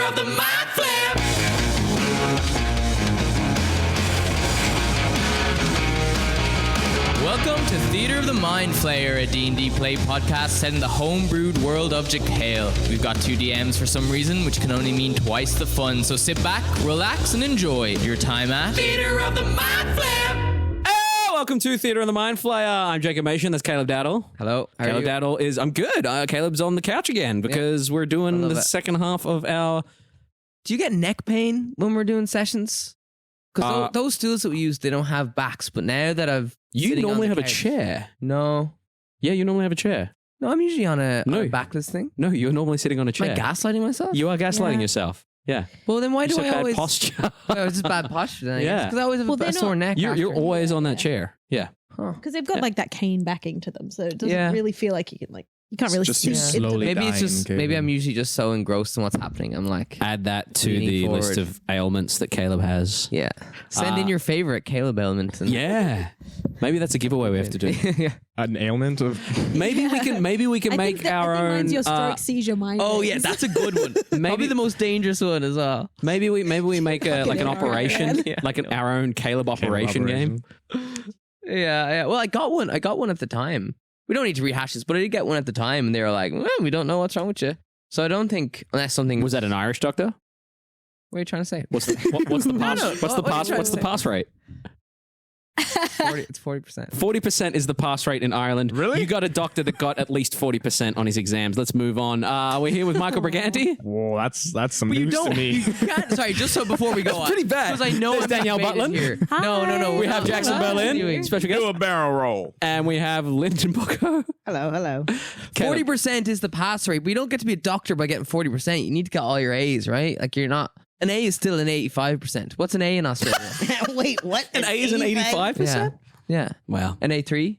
of the Mind Flip. Welcome to Theater of the Mind Flayer, a D&D play podcast set in the homebrewed world of Jekyll. We've got 2 DMs for some reason, which can only mean twice the fun. So sit back, relax, and enjoy your time at Theater of the Mind Flip. Welcome to Theater of the Mind Flayer. I'm Jacob Machin. That's Caleb Dowdall. Hello. How are Caleb you? Dowdall is... I'm good. Caleb's on the couch again because we're doing the second half of our... Do you get neck pain when we're doing sessions? Because those stools that we use, they don't have backs. But now that I've... You normally have a chair. No. Yeah, you normally have a chair. No, I'm usually on a backless thing. No, you're normally sitting on a chair. Am I gaslighting myself? You are gaslighting yourself. Yeah. Well, then why do I bad always... posture. Well, it's just bad posture then. Yeah. Because I always have a sore neck. You're always on that chair. Yeah. Because they've got like that cane backing to them, so it doesn't really feel like you can you can't really just see you slowly Maybe it's dying, just Caleb. maybe I'm usually just so engrossed in what's happening. I'm like Add that to leaning the forward. list of ailments that Caleb has. Yeah. Send in your favorite Caleb ailment. And Yeah. Maybe that's a giveaway we have to do. yeah. An ailment of Maybe we can make our own mine's your stroke seizure mind. Oh yeah, that's a good one. Probably the most dangerous one as well. Maybe we make a like an operation, like our own Caleb operation game. Yeah. Well, I got one at the time. We don't need to rehash this, but I did get one at the time, and they were like, well, "We don't know what's wrong with you." So I don't think unless something Was that an Irish doctor? What are you trying to say? What's the pass? No. What's the pass rate? It's 40%. 40% is the pass rate in Ireland. Really? You got a doctor that got at least 40% on his exams. Let's move on. We're here with Michael Briganti. whoa, that's some news to me. Sorry, just so before we go on. pretty bad. Because I know There's Danielle made it Butlin. here. Hi. No. We have Jackson Berlin, special guest, Do a barrel roll. and we have Linden Porco. Hello. 40% is the pass rate. We don't get to be a doctor by getting 40%. You need to get all your A's, right? Like you're not. An A is still an 85%. What's an A in Australia? Wait, what? An A is an 85%. Yeah. Wow. An A3.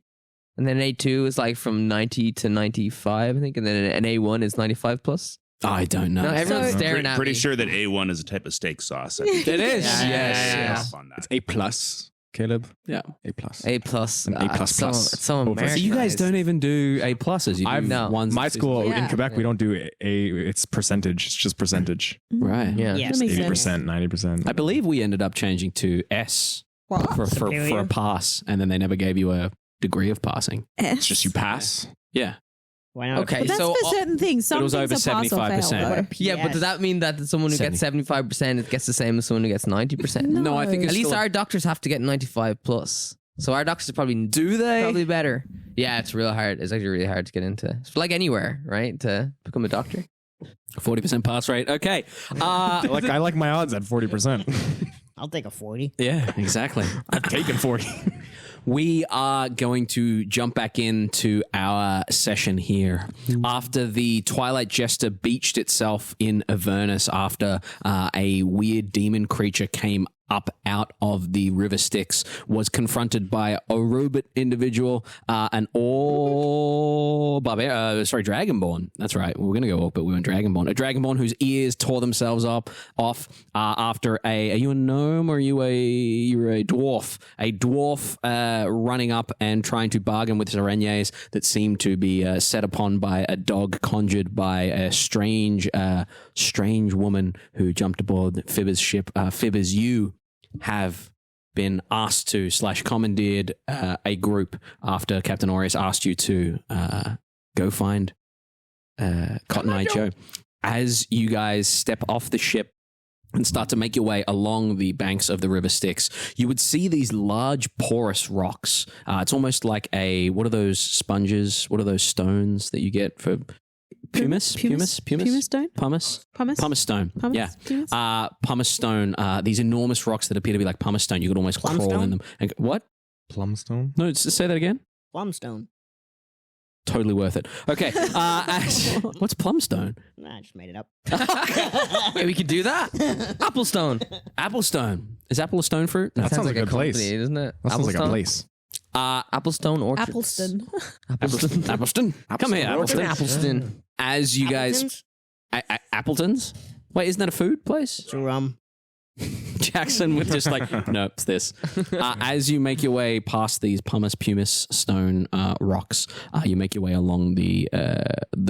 And then an A2 is like from 90 to 95, I think. And then an A1 is 95 plus. I don't know. No, everyone's staring at Pretty me. sure that A1 is a type of steak sauce. It is. Yes. On that. It's A plus, Caleb. Yeah. A plus. A plus. An A plus plus. It's so Over. Americanized. So you guys don't even do A pluses. You do No. ones. My school in Yeah. Quebec, we don't do A. It's percentage. It's just percentage. Right. Yeah. Yeah, that makes sense. 80%, 90%. I believe we ended up changing to S for a pass, and then they never gave you a degree of passing. It's just you pass. Yeah. Why not? Okay, But that's so for certain things. Some it was things over are pass or fail, 75%. though. Yeah, but does that mean that someone who gets 75% gets the same as someone who gets 90%? No, I think it's At least still- our doctors have to get 95 plus. So our doctors are probably Do they? probably better. Yeah, it's real hard. It's actually really hard to get into. It's like anywhere, right? To become a doctor. 40% pass rate. Okay. I like my odds at 40%. I'll take a 40. Yeah, exactly. I've taken 40. We are going to jump back into our session here. After the Twilight Jester beached itself in Avernus after a weird demon creature came up out of the river Styx, was confronted by a robot individual, an Dragonborn. That's right. We were going to go orc, but we went Dragonborn. A Dragonborn whose ears tore themselves off after are you a gnome or you're a dwarf? A dwarf running up and trying to bargain with Serenye's that seemed to be set upon by a dog conjured by a strange woman who jumped aboard Fibber's ship. Fibbers, you have been asked to / commandeered a group after Captain Aureus asked you to go find Cotton Eye Joe. As you guys step off the ship and start to make your way along the banks of the river Styx, you would see these large porous rocks. It's almost like what are those sponges? What are those stones that you get for pumice stone? Pumice stone. Yeah. Pumice stone. These enormous rocks that appear to be like pumice stone. You could almost crawl in them. And, what? Plumstone? No, say that again. Plumstone. Totally worth it. Okay. What's plumstone? Nah, I just made it up. Yeah, we could do that. Applestone. Applestone. Is apple a stone fruit? That sounds like a place. company, doesn't it? That sounds like a Applestone? place. Applestone Orchards. Appleston. Appleton. Come here, Appleton. Appleston. As you guys... Appletons? Wait, isn't that a food place? It's rum. Jackson with just like, nope, it's this. As you make your way past these pumice stone rocks, you make your way along the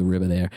river there.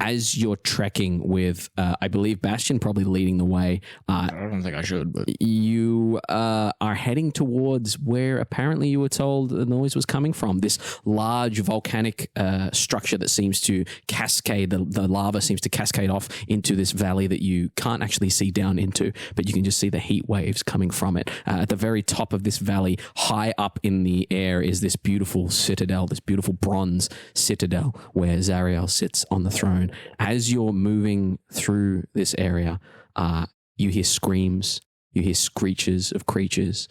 As you're trekking with, I believe Bastion probably leading the way. I don't think I should, but You are heading towards where apparently you were told the noise was coming from. This large volcanic structure that seems to cascade, the lava seems to cascade off into this valley that you can't actually see down into, but you can just see the heat waves coming from it. At the very top of this valley, high up in the air, is this beautiful citadel, this beautiful bronze citadel where Zariel sits on the throne. As you're moving through this area, you hear screams, you hear screeches of creatures.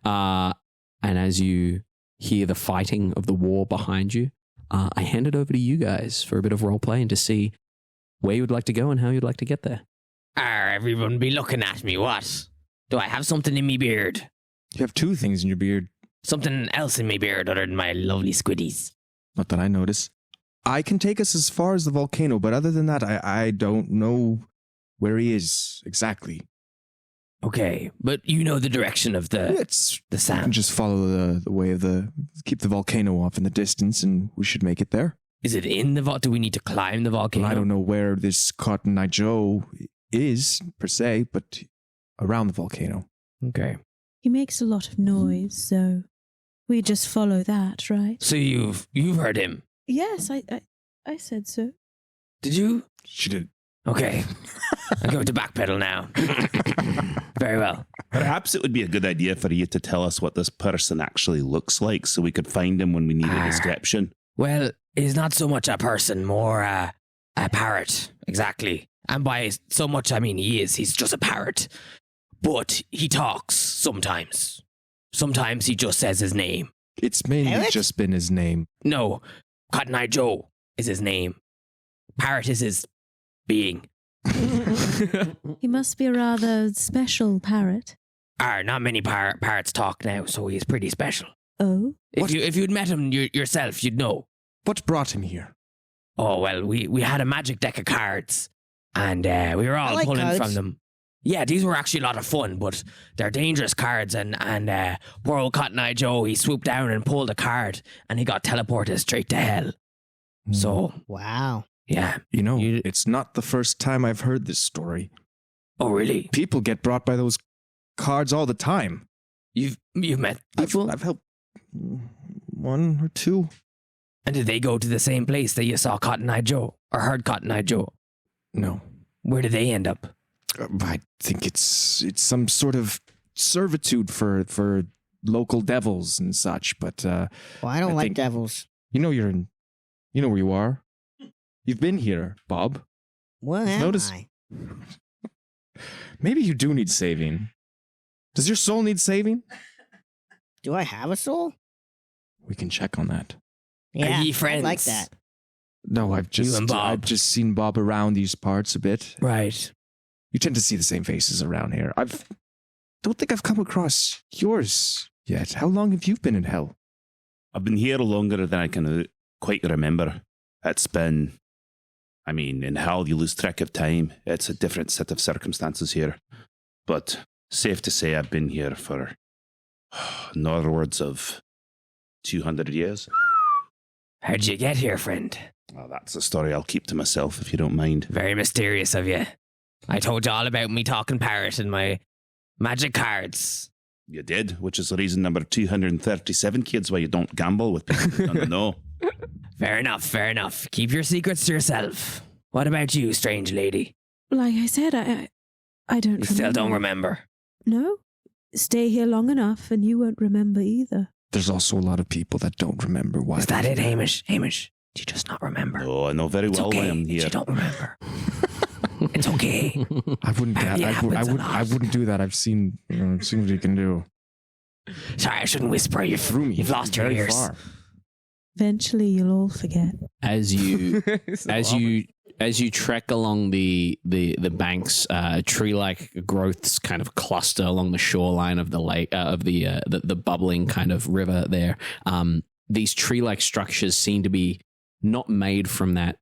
And as you hear the fighting of the war behind you, I hand it over to you guys for a bit of role play and to see where you would like to go and how you'd like to get there. Everyone be looking at me, what? Do I have something in me beard? you have two things in your beard. Something else in me beard other than my lovely squiddies? Not that I notice. I can take us as far as the volcano, but other than that, I don't know where he is exactly. Okay, but you know the direction of the We sand. can just follow the way of keep the volcano off in the distance, and we should make it there. Is it in the do we need to climb the volcano? Well, I don't know where this Cotton Eye Joe is, per se, but around the volcano. Okay. He makes a lot of noise, so we just follow that, right? So you've heard him. Yes, I said so. Did you? She did. Okay. I'm going to backpedal now. Very well. Perhaps it would be a good idea for you to tell us what this person actually looks like so we could find him when we need a description. Well, he's not so much a person, more a parrot. Exactly. And by so much, I mean he's just a parrot. But he talks sometimes. Sometimes he just says his name. It's mainly just been his name. No, Cotton Eye Joe is his name. Parrot is his being. He must be a rather special parrot. Not many parrots talk now, so he's pretty special. Oh? If you'd met him yourself, you'd know. What brought him here? Oh, well, we had a magic deck of cards, and we were all pulling cards. from them. Yeah, these were actually a lot of fun, but they're dangerous cards, and poor old Cotton Eye Joe, he swooped down and pulled a card, and he got teleported straight to hell. So, Wow. yeah. You know, it's not the first time I've heard this story. Oh, really? People get brought by those cards all the time. You've met people? I've helped one or two. And did they go to the same place that you saw Cotton Eye Joe, or heard Cotton Eye Joe? No. Where did they end up? I think it's some sort of servitude for local devils and such, but Well, I don't like think- devils. you know where you are. You've been here, Bob. What am Notice- I? Maybe you do need saving. Does your soul need saving? Do I have a soul? We can check on that. Yeah, ye I friends? like that. No, I've and Bob. I've just seen Bob around these parts a bit. Right. You tend to see the same faces around here. Don't think I've come across yours yet. How long have you been in hell? I've been here longer than I can quite remember. It's been, in hell you lose track of time. It's a different set of circumstances here. But safe to say I've been here for northwards of 200 years. How'd you get here, friend? Well, that's a story I'll keep to myself if you don't mind. Very mysterious of you. I told you all about me talking parrot and my magic cards. You did, which is the reason number 237, kids, why you don't gamble with people who don't know. Fair enough, fair enough. Keep your secrets to yourself. What about you, strange lady? Like I said, I don't You remember. still don't remember. No? Stay here long enough and you won't remember either. There's also a lot of people that don't remember why. Is that they're it, here. Hamish? Hamish, do you just not remember? No, I know very It's well why okay I'm that here. you don't remember. It's okay. I wouldn't. Yeah, it happens a lot. I wouldn't do that. I've seen what you can do. Sorry, I shouldn't whisper. You've lost your very ears. far. Eventually you'll all forget. As you trek along the banks, tree-like growths kind of cluster along the shoreline of the lake of the bubbling kind of river there. These tree-like structures seem to be not made from that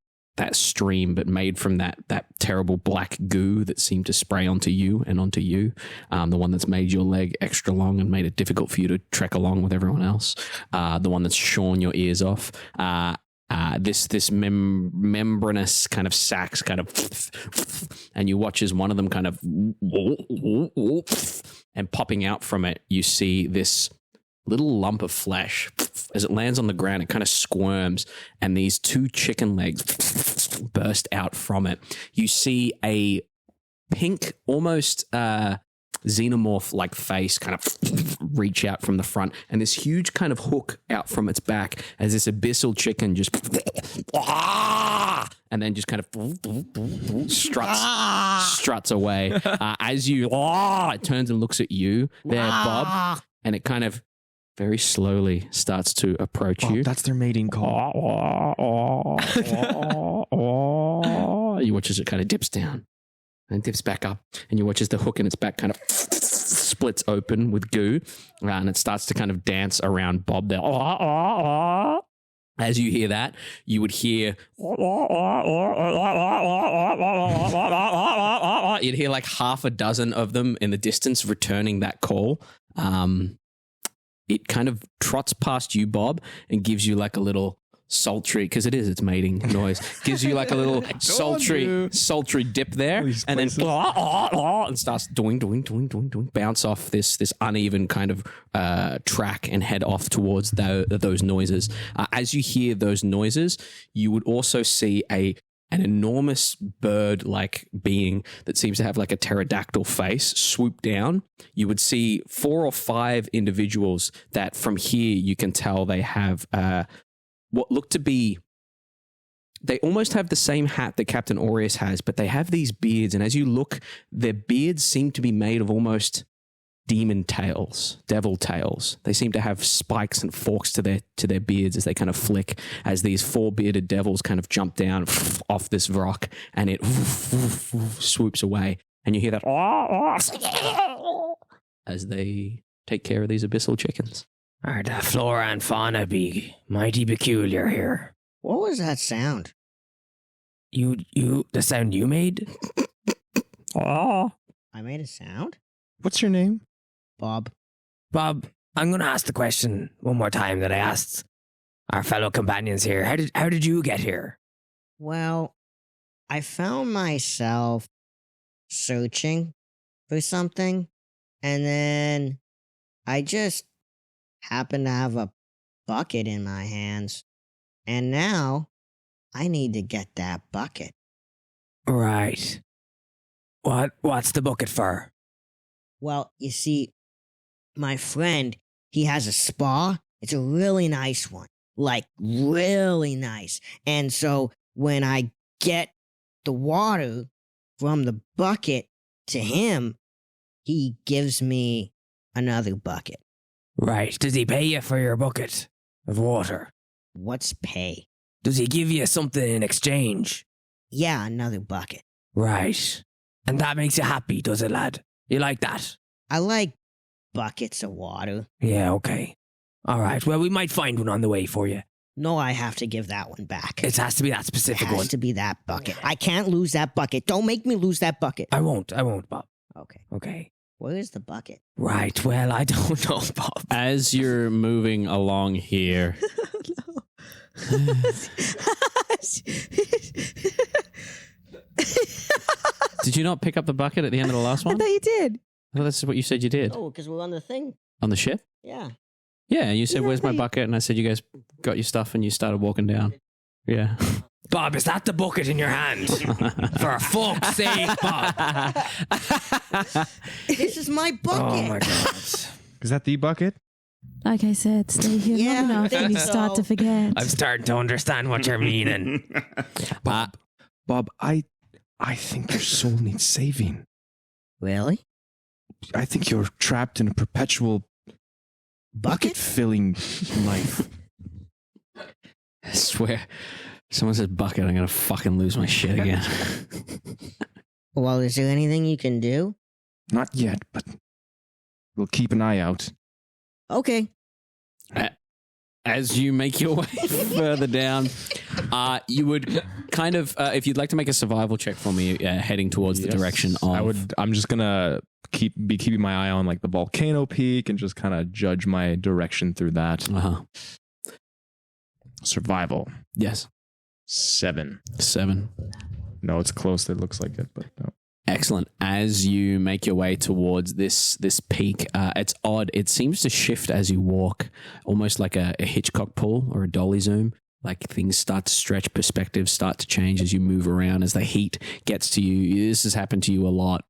stream, but made from that terrible black goo that seemed to spray onto you and onto you. The one that's made your leg extra long and made it difficult for you to trek along with everyone else. The one that's shorn your ears off. This membranous kind of sacs kind of, and you watch as one of them kind of, and popping out from it, you see this little lump of flesh. As it lands on the ground, it kind of squirms, and these 2 chicken legs burst out from it. You see a pink, almost xenomorph-like face kind of reach out from the front, and this huge kind of hook out from its back as this abyssal chicken just and then just kind of struts away. As you, it turns and looks at you there, Bob, and it kind of very slowly starts to approach you. That's their mating call. You watch as it kind of dips down and dips back up, and you watch as the hook in its back kind of splits open with goo, and it starts to kind of dance around Bob there. As you hear that, you would hear you'd hear like half a dozen of them in the distance returning that call. It kind of trots past you, Bob, and gives you like a little sultry, because it's mating noise, gives you like a little sultry dip there, and then and starts doing, bounce off this uneven kind of track and head off towards those noises. As you hear those noises, you would also see an enormous bird-like being that seems to have like a pterodactyl face swoop down. You would see 4 or 5 individuals that from here you can tell they have what look to be, they almost have the same hat that Captain Aureus has, but they have these beards, and as you look, their beards seem to be made of almost demon tails, devil tails. They seem to have spikes and forks to their beards as they kind of flick, as these 4 bearded devils kind of jump down off this rock, and it swoops away, and you hear that as they take care of these abyssal chickens. The flora and fauna be mighty peculiar here. What was that sound? The sound you made? I made a sound? What's your name? Bob. Bob, I'm going to ask the question one more time that I asked our fellow companions here. How did you get here? Well, I found myself searching for something, and then I just happened to have a bucket in my hands, and now I need to get that bucket. Right. What's the bucket for? Well, you see, my friend, he has a spa. It's a really nice one, like really nice. And so when I get the water from the bucket to him, he gives me another bucket. Right. Does he pay you for your bucket of water? What's pay? Does he give you something in exchange? Yeah, another bucket. Right. And that makes you happy, does it, lad? You like that? I like buckets of water. Yeah, okay. All right. Well, we might find one on the way for you. No, I have to give that one back. It has to be that specific It has one. to be that bucket. I can't lose that bucket. Don't make me lose that bucket. I won't, Bob. Okay. Okay. Where is the bucket? Right. Well, I don't know, Bob. As you're moving along here, did you not pick up the bucket at the end of the last I one? thought you did. Well, that's what you said you did. Oh, because we're on the thing. On the ship? Yeah. Yeah, you said, Yeah, where's my you- bucket? And I said, you guys got your stuff and you started walking down. Yeah. Bob, is that the bucket in your hand? For fuck's sake, Bob. This is my bucket. Oh, my God. Is that the bucket? Like I said, stay here Yeah, long I enough think and you start so. to forget. I'm starting to understand what you're meaning. Bob, I think your soul needs saving. Really? I think you're trapped in a perpetual bucket-filling life. I swear, if someone says bucket, I'm going to fucking lose my shit again. Well, is there anything you can do? Not yet, but we'll keep an eye out. Okay. as you make your way further down, you would kind of, if you'd like to make a survival check for me, heading towards the direction of. I'm just gonna be keeping my eye on like the volcano peak and just kind of judge my direction through that. Survival. Yes. 7. No, it's close. It looks like it, but no. Excellent. As you make your way towards this peak, it's odd. It seems to shift as you walk, almost like a Hitchcock pull or a dolly zoom. Like things start to stretch, perspectives start to change as you move around, as the heat gets to you. This has happened to you a lot,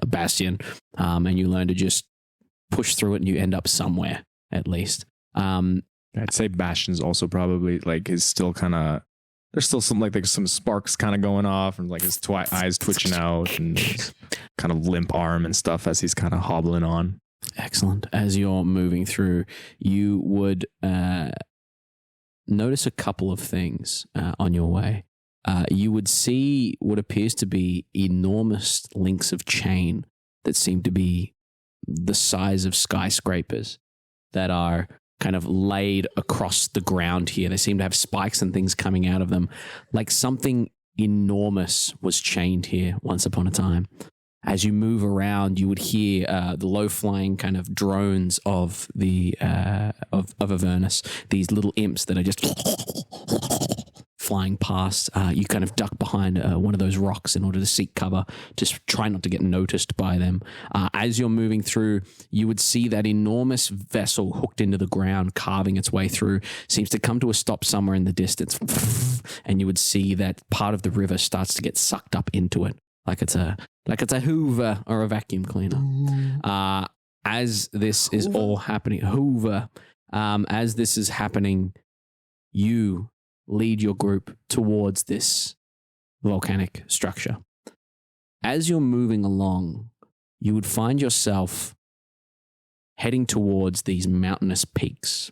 Bastian, and you learn to just push through it and you end up somewhere, at least. I'd say Bastian's also probably like is still kind of. There's still there's some sparks kind of going off and like his eyes twitching out and his kind of limp arm and stuff as he's kind of hobbling on. Excellent. As you're moving through, you would notice a couple of things on your way. You would see what appears to be enormous links of chain that seem to be the size of skyscrapers that are kind of laid across the ground here. They seem to have spikes and things coming out of them. Like something enormous was chained here once upon a time. As you move around, you would hear the low-flying kind of drones of the of Avernus. These little imps that are just flying past. You kind of duck behind one of those rocks in order to seek cover. Just try not to get noticed by them. As you're moving through, you would see that enormous vessel hooked into the ground, carving its way through. Seems to come to a stop somewhere in the distance, and you would see that part of the river starts to get sucked up into it. Like it's a Hoover or a vacuum cleaner. As this is all happening, as this is happening, you lead your group towards this volcanic structure. As you're moving along, you would find yourself heading towards these mountainous peaks.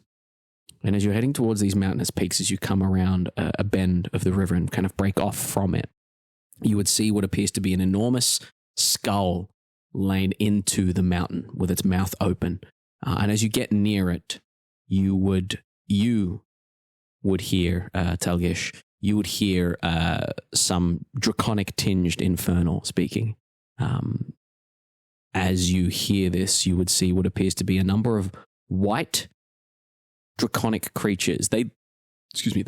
And as you're heading towards these mountainous peaks, as you come around a bend of the river and kind of break off from it, you would see what appears to be an enormous skull laid into the mountain with its mouth open. And as you get near it, you would hear, Telgish, you would hear some draconic tinged infernal speaking. As you hear this, you would see what appears to be a number of white draconic creatures. They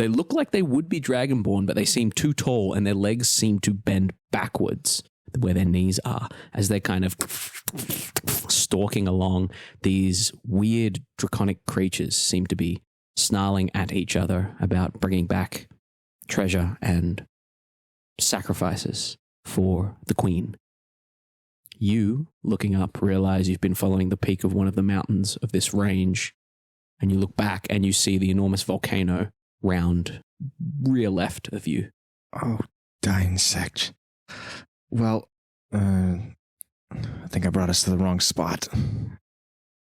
look like they would be dragonborn, but they seem too tall and their legs seem to bend backwards where their knees are as they're kind of stalking along. These weird draconic creatures seem to be snarling at each other about bringing back treasure and sacrifices for the queen. You, looking up, realize you've been following the peak of one of the mountains of this range, and you look back and you see the enormous volcano round rear left of you. Oh, dying sect. Well, I think I brought us to the wrong spot.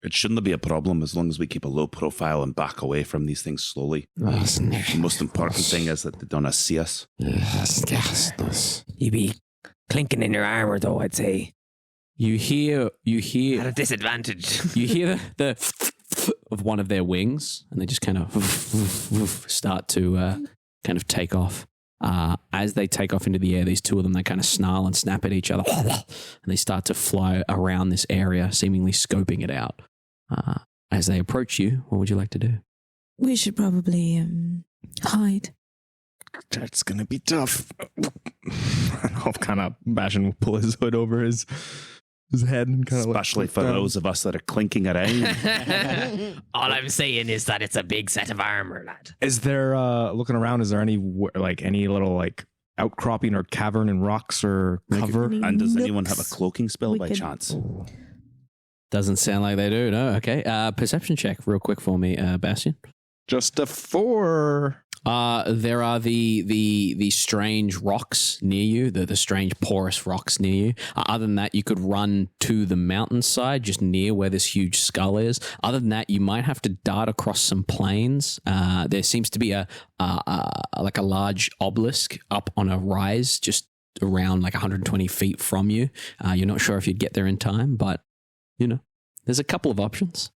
It shouldn't be a problem as long as we keep a low profile and back away from these things slowly. The most important thing is that they don't see us. You be clinking in your armor, though, I'd say. You hear at a disadvantage. You hear the of one of their wings, and they just kind of start to kind of take off. As they take off into the air, these two of them, they kind of snarl and snap at each other, and they start to fly around this area, seemingly scoping it out. As they approach you, what would you like to do? We should probably hide. That's going to be tough. I'll kind of, Bashan will pull his hood over his head and kind of especially for those of us that are clinking around. All I'm saying is that it's a big set of armor, lad. Is there, looking around, is there any little outcropping or cavern and rocks or cover? And does anyone have a cloaking spell by chance? Doesn't sound like they do, no. Okay. Perception check real quick for me, Bastian. Just a 4. There are the strange rocks near you, the strange porous rocks near you. Other than that, you could run to the mountainside just near where this huge skull is. Other than that, you might have to dart across some plains. There seems to be a large obelisk up on a rise just around 120 feet from you. You're not sure if you'd get there in time, but there's a couple of options.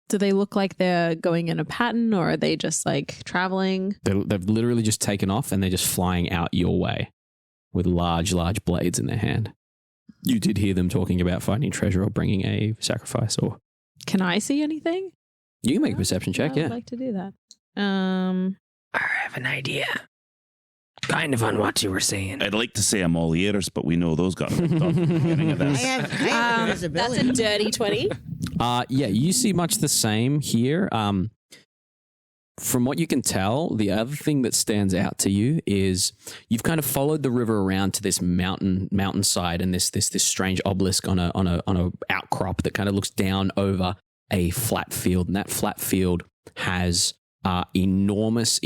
Do they look like they're going in a pattern, or are they just like traveling? They've literally just taken off and they're just flying out your way with large blades in their hand. You did hear them talking about finding treasure or bringing a sacrifice, or Can I see anything? you can make a perception check. I Yeah. would like to do that. I have an idea. Kind of on what you were saying. I'd like to say I'm all ears, but we know those got ripped off at the beginning of I this. have That's invisibility. a dirty 20. Yeah, you see much the same here. From what you can tell, the other thing that stands out to you is you've kind of followed the river around to this mountainside and this strange obelisk on a outcrop that kind of looks down over a flat field, and that flat field has enormous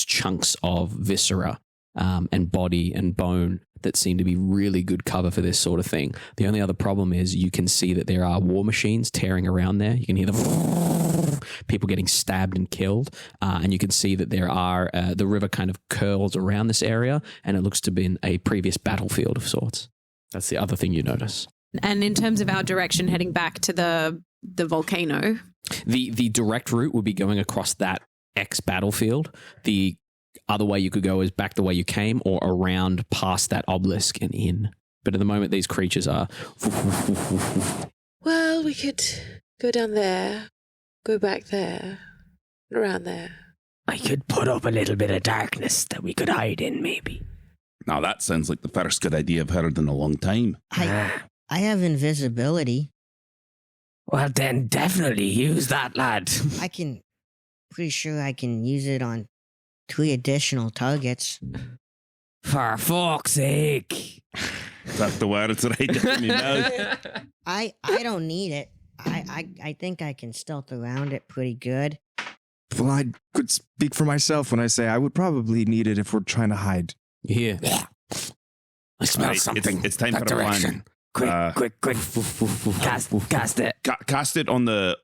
chunks of viscera and body and bone that seem to be really good cover for this sort of thing. The only other problem is you can see that there are war machines tearing around there. You can hear the people getting stabbed and killed, and you can see that there are the river kind of curls around this area, and it looks to be a previous battlefield of sorts. That's the other thing you notice. And in terms of our direction heading back to the volcano, The direct route would be going across that battlefield. The other way you could go is back the way you came, or around past that obelisk and in. But at the moment, these creatures are. Well, we could go down there, go back there, around there. I could put up a little bit of darkness that we could hide in, maybe. Now that sounds like the first good idea I've heard in a long time. I have invisibility. Well, then definitely use that, lad. Pretty sure I can use it on 3 additional targets. For fuck's sake. Is that the words that I did in my mouth? I don't need it. I think I can stealth around it pretty good. Well, I could speak for myself when I say I would probably need it if we're trying to hide. Here. I smell Right, something. it's time that for a direction. plan. Quick. Cast it. Cast it on the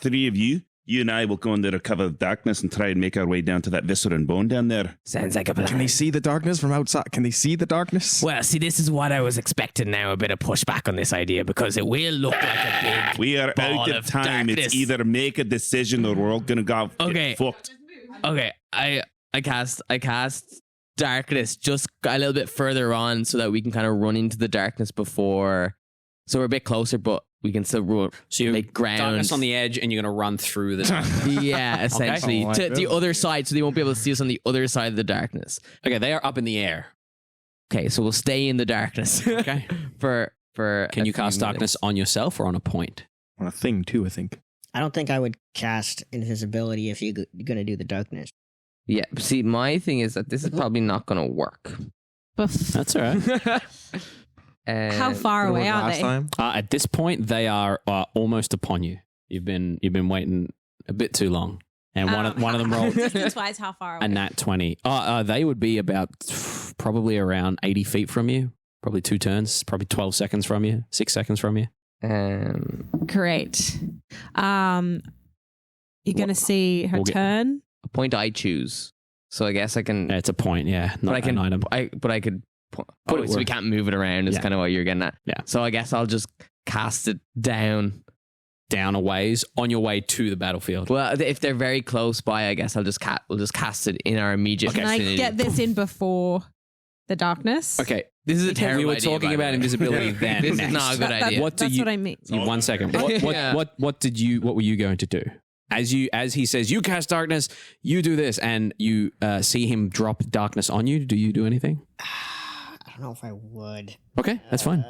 3 of you. You and I will go under a cover of darkness and try and make our way down to that viscera and bone down there. Sounds like a plan. Can they see the darkness from outside? Can they see the darkness? Well, see, this is what I was expecting now, a bit of pushback on this idea, because it will look like a big We are ball out of time. darkness. It's either make a decision or we're all going to go Okay. get fucked. Okay, I cast darkness just a little bit further on so that we can kind of run into the darkness before. So we're a bit closer, but we can still run. So you make ground. darkness on the edge, and you're going to run through the darkness. Yeah, essentially Okay. to the other side, so they won't be able to see us on the other side of the darkness. Okay, they are up in the air. Okay, so we'll stay in the darkness. Okay. for Can a you few cast darkness minutes. on yourself or on a point? On a thing, too, I think. I don't think I would cast invisibility if you're going to do the darkness. Yeah, see, my thing is that this is probably not going to work. That's all right. how far away are Last they? time? At this point, they are almost upon you. You've been waiting a bit too long, and one of them rolled Distance-wise, how far away? a nat 20. They would be about probably around 80 feet from you. Probably 2 turns. Probably 12 seconds from you. 6 seconds from you. Great. You're going to see her We'll get- turn. A point I choose. So I guess I can. It's a point, yeah. Not but I can. an item. I could. Put Oh, it so where- we can't move it around. Is Yeah. kind of what you're getting at. Yeah. So I guess I'll just cast it down. Down a ways on your way to the battlefield. Well, if they're very close by, I guess we'll just cast it in our immediate Can I vicinity. get this in before the darkness? Okay. This is a terrible We were idea, talking by the about way. invisibility then. This is next. not a good That- idea. What do That's you? what I mean. 1 second. Yeah. What were you going to do? As he says, you cast darkness, you do this, and you see him drop darkness on you. Do you do anything? I don't know if I would. Okay, that's fine.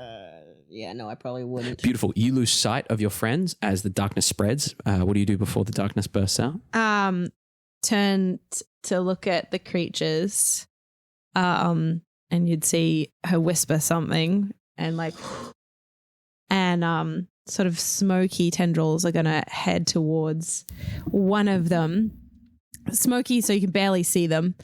Yeah, no, I probably wouldn't. Beautiful. You lose sight of your friends as the darkness spreads. What do you do before the darkness bursts out? Turn to look at the creatures, and you'd see her whisper something, and sort of smoky tendrils are gonna head towards one of them. Smoky, so you can barely see them,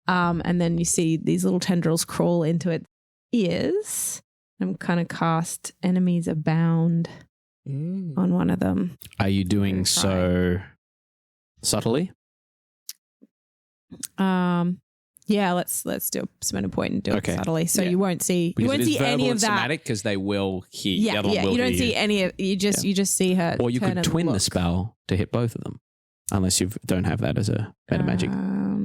and then you see these little tendrils crawl into its ears. I'm kind of cast enemies abound on one of them. Are you doing so subtly? Yeah, let's spend a point and do Okay. it subtly, so Yeah. you won't see any of that. Somatic because they will hear. Yeah, the other one will you don't hear see any of you just see her. Or you turn could and twin the look. spell to hit both of them, unless you don't have that as a better magic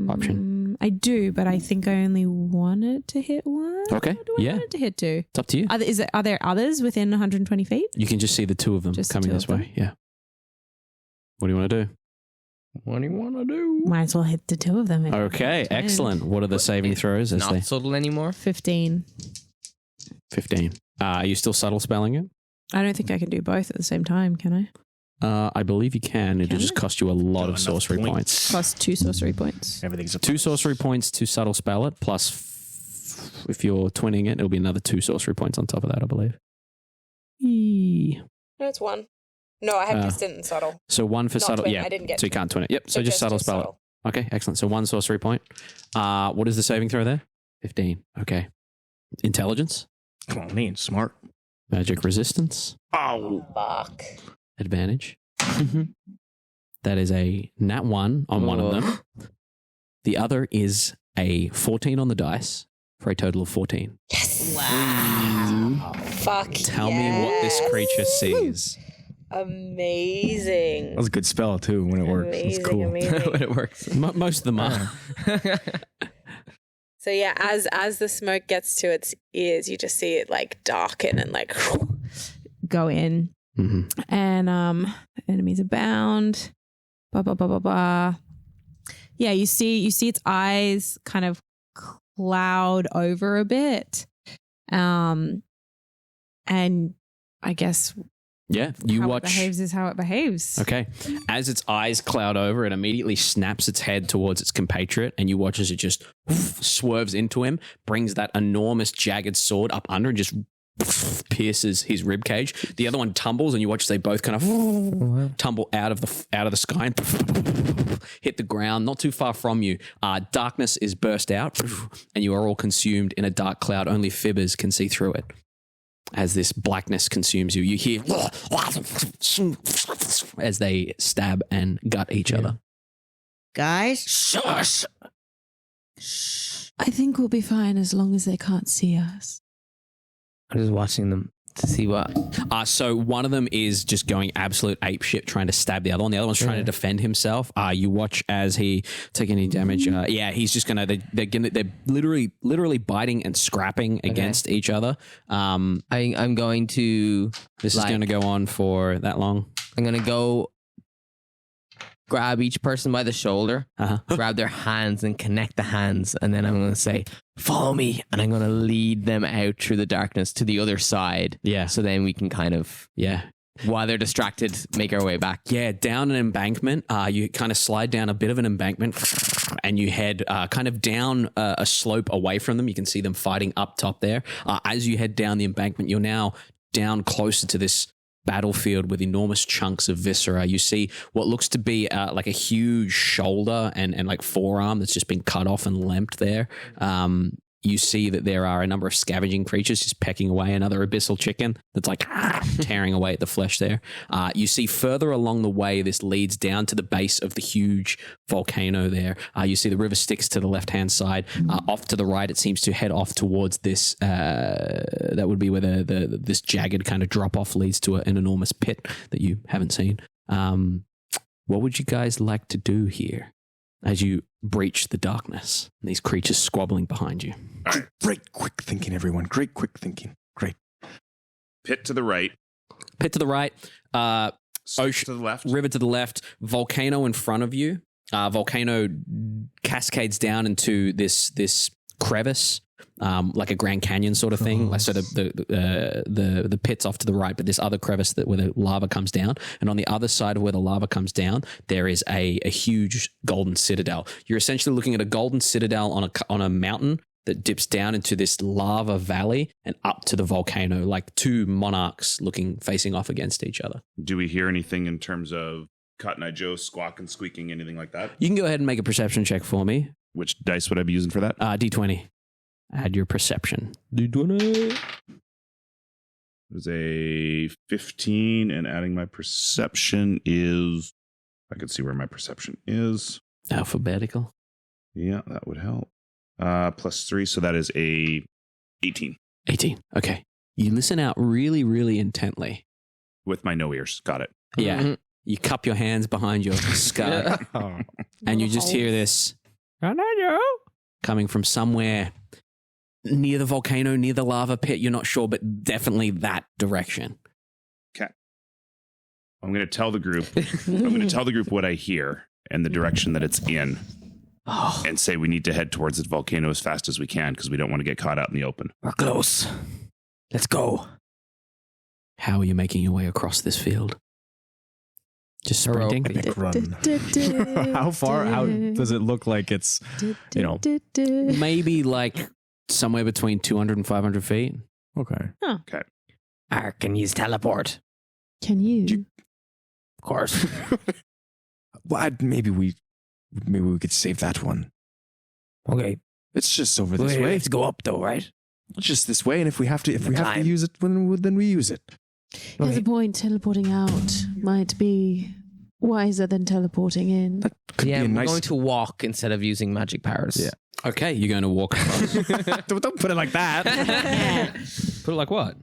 option. I do, but I think I only wanted to hit one. Okay, Or do I yeah. want it to hit two? It's up to you. Are there others within 120 feet? You can just see the two of them Just the coming two this of them? way. Yeah. What do you want to do? What do you want to do? Might as well hit the two of them. Okay, excellent. What are the saving throws? As Not they subtle anymore. 15. 15. Are you still subtle spelling it? I don't think I can do both at the same time, can I? I believe you can. It'll Can just I? cost you a lot of Enough sorcery points. Plus 2 sorcery points. Everything's a 2 sorcery points to subtle spell it, plus if you're twinning it, it'll be another 2 sorcery points on top of that, I believe. Eee. No, it's one. No, I have Uh, distant and subtle. So 1 for Not subtle. twin, Yeah. I didn't get So you can't twin it. Yep. So just subtle spell subtle. it. Okay, excellent. So 1 sorcery point. What is the saving throw there? 15. Okay. Intelligence, Come on, Nate, smart. magic resistance, Oh, Fuck. advantage. That is a nat 1 on one of them. The other is a 14 on the dice for a total of 14. Yes. Wow. Fuck. Tell me what this creature sees. Amazing. that was a good spell too when it works. It's Amazing, cool. amazing. When it works. Most of them are. So yeah, as the smoke gets to its ears, you just see it like darken and like Go in. Mhm. And enemies abound. Blah blah blah blah blah. Yeah, you see its eyes kind of cloud over a bit. And I guess Yeah, you how watch. it behaves is how it behaves. Okay. As its eyes cloud over, it immediately snaps its head towards its compatriot, and you watch as it just swerves into him, brings that enormous jagged sword up under and just pierces his rib cage. The other one tumbles, and you watch as they both kind of tumble out of the sky and hit the ground not too far from you. Darkness is burst out, and you are all consumed in a dark cloud. Only Fibbers can see through it. As this blackness consumes you, you hear as they stab and gut each other. Guys, Shush! I think we'll be fine as long as they can't see us. I'm just watching them to see what. So one of them is just going absolute apeshit trying to stab the other one. The other one's trying to defend himself. You watch as he take any damage. He's just gonna. They're literally biting and scrapping against each other. I'm going to. This is going to go on for that long. I'm going to go grab each person by the shoulder, grab their hands and connect the hands, and then I'm going to say, "Follow me," and I'm going to lead them out through the darkness to the other side. Yeah. So then we can kind of, while they're distracted, make our way back. Yeah, down an embankment. You kind of slide down a bit of an embankment and you head kind of down a slope away from them. You can see them fighting up top there. As you head down the embankment, you're now down closer to this battlefield with enormous chunks of viscera. You see what looks to be like a huge shoulder and like forearm that's just been cut off and limped there. You see that there are a number of scavenging creatures just pecking away. Another abyssal chicken that's like tearing away at the flesh there. You see further along the way, this leads down to the base of the huge volcano there. You see the river Styx to the left-hand side. Off to the right, it seems to head off towards this, that would be where this jagged kind of drop-off leads to an enormous pit that you haven't seen. What would you guys like to do here as you breach the darkness and these creatures squabbling behind you? Great quick thinking, everyone. Great quick thinking. Great. Pit to the right, Pit to the right, Styx to the left. river to the left, volcano in front of you. Volcano cascades down into this crevice, like a Grand Canyon sort of thing. Like sort of the pit's off to the right, but this other crevice where the lava comes down, and on the other side of where the lava comes down, there is a huge golden citadel. You're essentially looking at a golden citadel on a mountain that dips down into this lava valley and up to the volcano, like two monarchs facing off against each other. Do we hear anything in terms of Cotton Eye Joe squawking, squeaking, anything like that? You can go ahead and make a perception check for me. Which dice would I be using for that? D20. Add your perception. D20. It was a 15, and adding my perception is... I can see where my perception is. Alphabetical. Yeah, that would help. Plus 3, so that is a 18. 18. Okay. You listen out really, really intently. With my no ears. Got it. Yeah. Mhm. You cup your hands behind your skull and you just hear this coming from somewhere near the volcano, near the lava pit. You're not sure, but definitely that direction. Okay. I'm going to tell the group what I hear and the direction that it's in. Oh, And say we need to head towards the volcano as fast as we can because we don't want to get caught out in the open. we're close. Let's go. How are you making your way across this field? Just sprinting? Epic run. How far out does it look like it's, Maybe like somewhere between 200 and 500 feet. okay. Can you teleport? Can you? Of course. Well, maybe we could save that one. Okay. It's just over this way. Let's go up though, right? It's just this way, and if we have to Climb. use it, then we use it. There's a point teleporting out might be wiser than teleporting in. Could Yeah, be a we're nice. going to walk instead of using magic powers. Yeah. Okay, you're going to walk across. don't put it like that. Put it like what?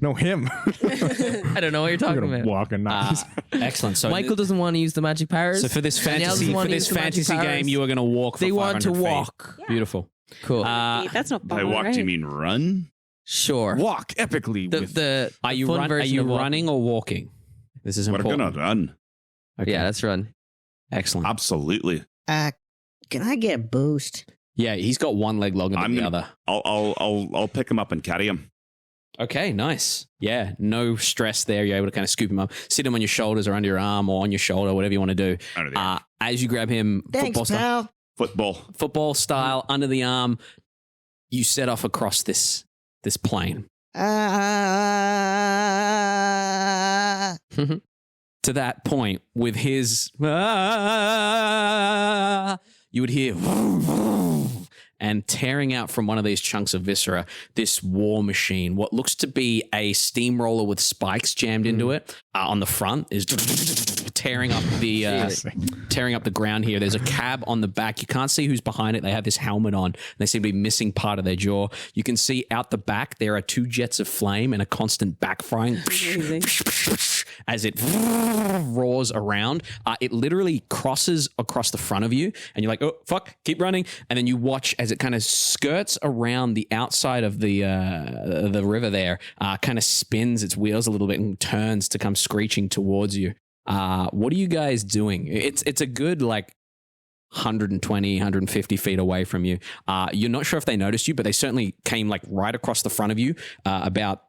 No, him. I don't know what you're We're talking gonna about. walk and not. Excellent. So Michael doesn't want to use the magic powers. So for this Danielle doesn't fantasy want to use the magic game, powers. you are going to walk. For They want to 500 feet. walk. Beautiful. Cool. That's not By far, walk, right? do you mean run? Sure. walk epically The with. the Are you fun Are version you of walking. running or walking? This is We're important. going to run. Okay. Yeah, let's run. Excellent. Absolutely. Can I get a boost? Yeah, he's got one leg longer than I'm the gonna- other. I'll pick him up and carry him. Okay, nice. Yeah, no stress there. You're able to kind of scoop him up, sit him on your shoulders or under your arm or on your shoulder, whatever you want to do. Under the arm. As you grab him, Thanks, pal. Football. style, under the arm, you set off across this plain. To that point, with his, you would hear, and tearing out from one of these chunks of viscera, this war machine, what looks to be a steamroller with spikes jammed into it on the front, is tearing up the ground here. There's a cab on the back. You can't see who's behind it. They have this helmet on. They seem to be missing part of their jaw. You can see out the back there are two jets of flame and a constant backfiring as it roars around. It literally crosses across the front of you, and you're like, oh, fuck, keep running. And then you watch as it kind of skirts around the outside of the river there, kind of spins its wheels a little bit and turns to come screeching towards you. What are you guys doing? It's a good, like, 120, 150 feet away from you. You're not sure if they noticed you, but they certainly came, like, right across the front of you, about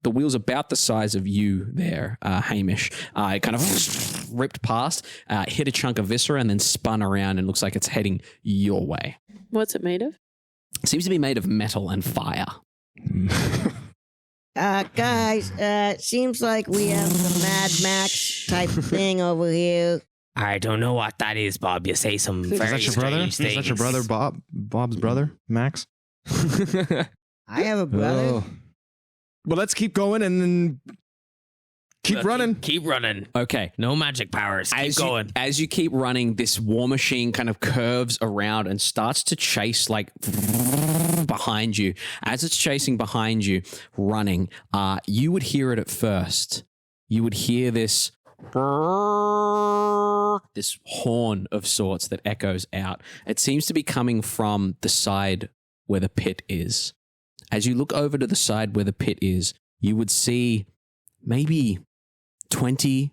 the wheels about the size of you there, Hamish. It kind of ripped past, hit a chunk of viscera, and then spun around and looks like it's heading your way. What's it made of? It seems to be made of metal and fire. Guys, seems like we have the Mad Max type thing over here. I don't know what that is, Bob. You say some very strange things. Is that your brother, Bob? Bob's brother, Max? I have a brother. Oh. Well, let's keep going and then keep running. Keep running. Okay. No magic powers. Keep going. As you keep running, this war machine kind of curves around and starts to chase, like, behind you. As it's chasing behind you, running, you would hear it at first. You would hear this horn of sorts that echoes out. It seems to be coming from the side where the pit is. As you look over to the side where the pit is, you would see maybe 20,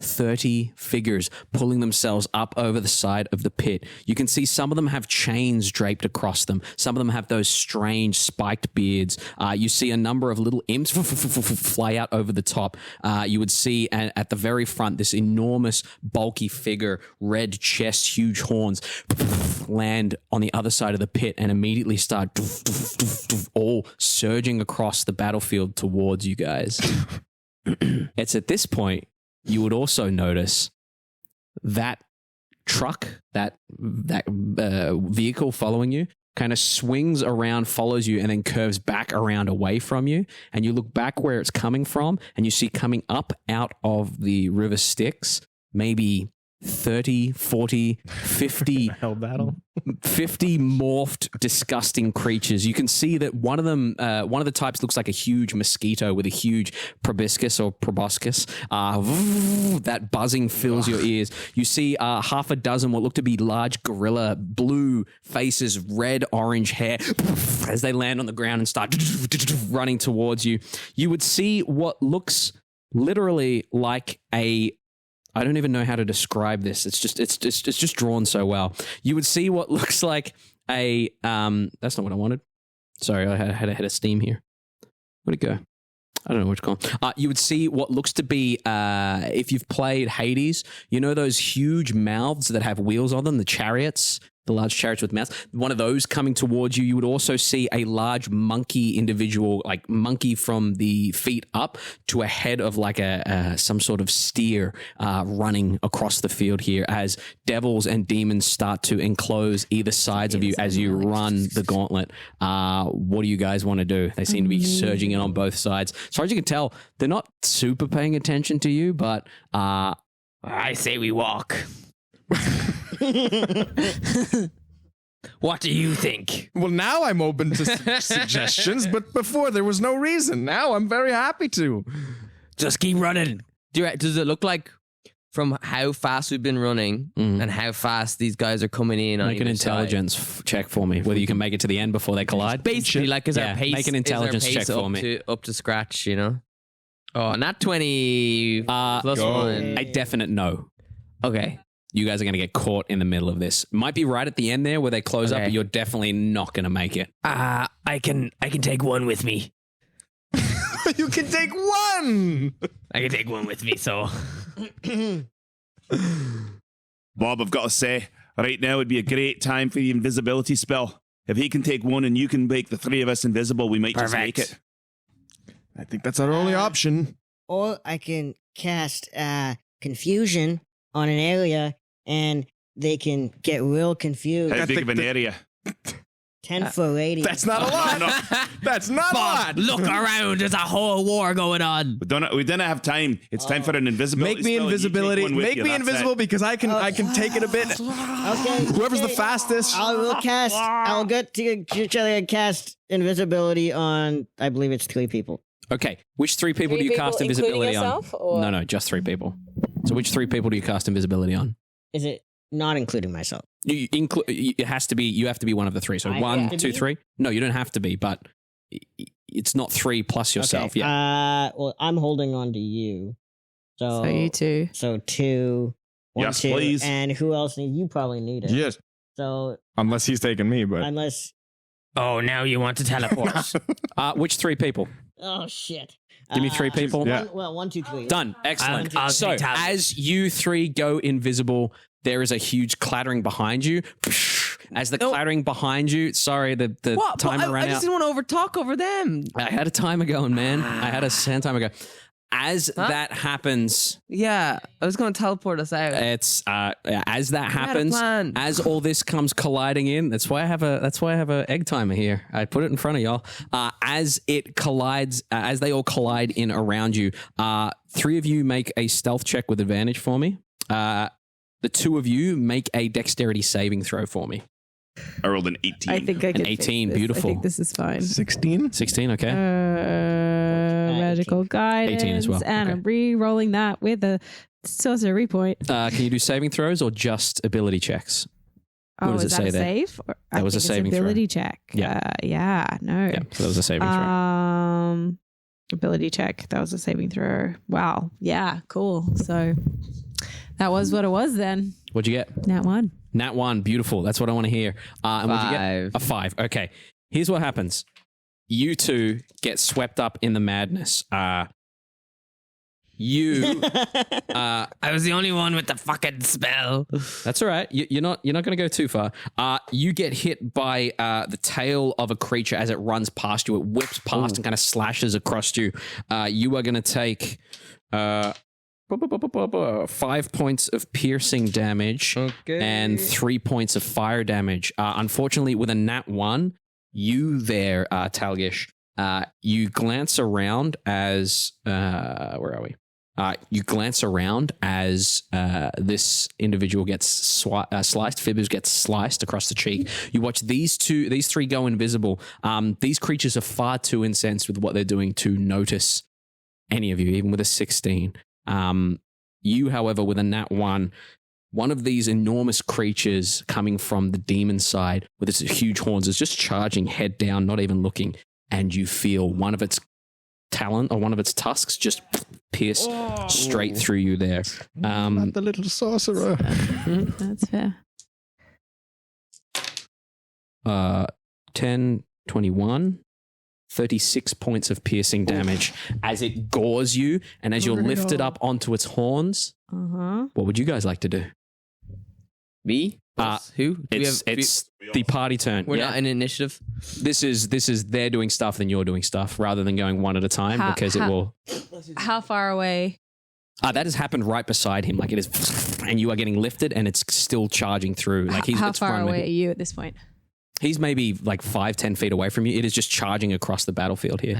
30 figures pulling themselves up over the side of the pit. You can see some of them have chains draped across them. Some of them have those strange spiked beards. You see a number of little imps fly out over the top. You would see at the very front this enormous, bulky figure, red chest, huge horns, land on the other side of the pit and immediately start all surging across the battlefield towards you guys. It's at this point you would also notice that truck, that vehicle following you, kind of swings around, follows you, and then curves back around away from you. And you look back where it's coming from, and you see coming up out of the river Styx, maybe 30, 40, 50 Hell battle. 50 morphed, disgusting creatures. You can see that one of them, one of the types looks like a huge mosquito with a huge proboscis or proboscis. That buzzing fills your ears. You see half a dozen what look to be large gorilla, blue faces, red, orange hair as they land on the ground and start running towards you. You would see what looks literally like I don't even know how to describe this. It's just drawn so well. You would see what looks like that's not what I wanted. Sorry, I had a head of steam here. Where'd it go? I don't know what to call. You would see what looks to be, if you've played Hades, you know those huge mouths that have wheels on them, the chariots, the large chariots with mouths. One of those coming towards you. You would also see a large monkey individual, like monkey from the feet up to a head of like some sort of steer running across the field here as devils and demons start to enclose either sides of you as you run the gauntlet. What do you guys want to do? They seem to be surging in on both sides. As far as you can tell, they're not super paying attention to you, but I say we walk. What do you think? Well, now I'm open to suggestions, but before there was no reason. Now I'm very happy to. Just keep running. Does it look like from how fast we've been running and how fast these guys are coming in? Make an intelligence check for me, whether you can make it to the end before they collide. Basically, like, is our pace? Make an intelligence check for me. Up to scratch, you know? Oh, not 20 plus Go. 1. A definite no. Okay. You guys are going to get caught in the middle of this. Might be right at the end there where they close up, but you're definitely not going to make it. I can take one with me. You can take one. I can take one with me, so. Bob, I've got to say, right now would be a great time for the invisibility spell. If he can take one and you can make the three of us invisible, we might just make it. I think that's our only option. Or I can cast confusion on an area and they can get real confused. How big of an area? 10-foot radius. That's not a lot. That's not a lot. Look around. There's a whole war going on. We don't have time. It's time for an invisibility Make me spell, and you take invisibility. one with Make you, me that's invisible it. because I can take it a bit. Okay. Whoever's the fastest. I'll get to each other and cast invisibility on, I believe it's 3 people. Okay, which 3 people do you cast invisibility on? No, just 3 people. So which 3 people do you cast invisibility on? Is it not including myself? It has to be. You have to be one of the 3. So I 1, have to 2, be? 3. No, you don't have to be, but it's not 3 plus yourself. Okay. Yeah. Well, I'm holding on to you. So you two. So 2. 1, Yes, 2. please. And who else? You probably need it. Yes. So Unless he's taking me, but unless. Oh, now you want to teleport. Which 3 people? Oh shit. Give me 3 people. Yeah. 1, 2, 3. Done. Excellent. I'll So take Talbot. as you 3 go invisible, there is a huge clattering behind you. As the clattering behind you, sorry, the timer ran I just out. didn't want to overtalk over them. I had a timer going, man. I had a sand timer go. As that happens, Yeah, I was going to teleport us out. it's as that had a happens, plan. as all this comes colliding in. That's why I have a egg timer here. I put it in front of y'all. As it collides, as they all collide in around you, 3 of you make a stealth check with advantage for me. The 2 of you make a dexterity saving throw for me. I rolled an 18. I think I can. 18, fix this. beautiful. I think this is fine. 16. 16, okay. Magical guidance. 18 as well, And okay. I'm re-rolling that with a sorcery point. Can you do saving throws or just ability checks? What does is it that say a there? save? Or, That was a think it's saving throw. ability check. Yeah. No. Yeah, so that was a saving throw. Ability check. That was a saving throw. Wow. Yeah. Cool. So that was what it was then. What'd you get? Nat 1. Nat 1, beautiful. That's what I want to hear. And what'd you get? 5. A 5. Okay. Here's what happens. You 2 get swept up in the madness. You. I was the only one with the fucking spell. That's all right. You're not going to go too far. You get hit by the tail of a creature as it runs past you. It whips past and kind of slashes across you. You are going to take 5 points of piercing damage and 3 points of fire damage. Unfortunately, with a nat 1, you there, Talgish, you glance around as where are we? You glance around as this individual gets sliced. Fibbers gets sliced across the cheek. You watch these three go invisible. These creatures are far too incensed with what they're doing to notice any of you, even with a 16. You, however, with a nat 1, one of these enormous creatures coming from the demon side with its huge horns is just charging head down, not even looking. And you feel one of its talon or one of its tusks just pierce straight through you there. Not the little sorcerer. That's fair. 10, 21, 36 points of piercing damage as it gores you, and as you're lifted up onto its horns. What would you guys like to do? Me? Who? It's the party turn. We're not in initiative. This is they're doing stuff, then you're doing stuff, rather than going one at a time, because it will. How far away? That has happened right beside him. Like it is, and you are getting lifted, and it's still charging through. Like How far away are you at this point? He's maybe like 5-10 feet away from you. It is just charging across the battlefield here.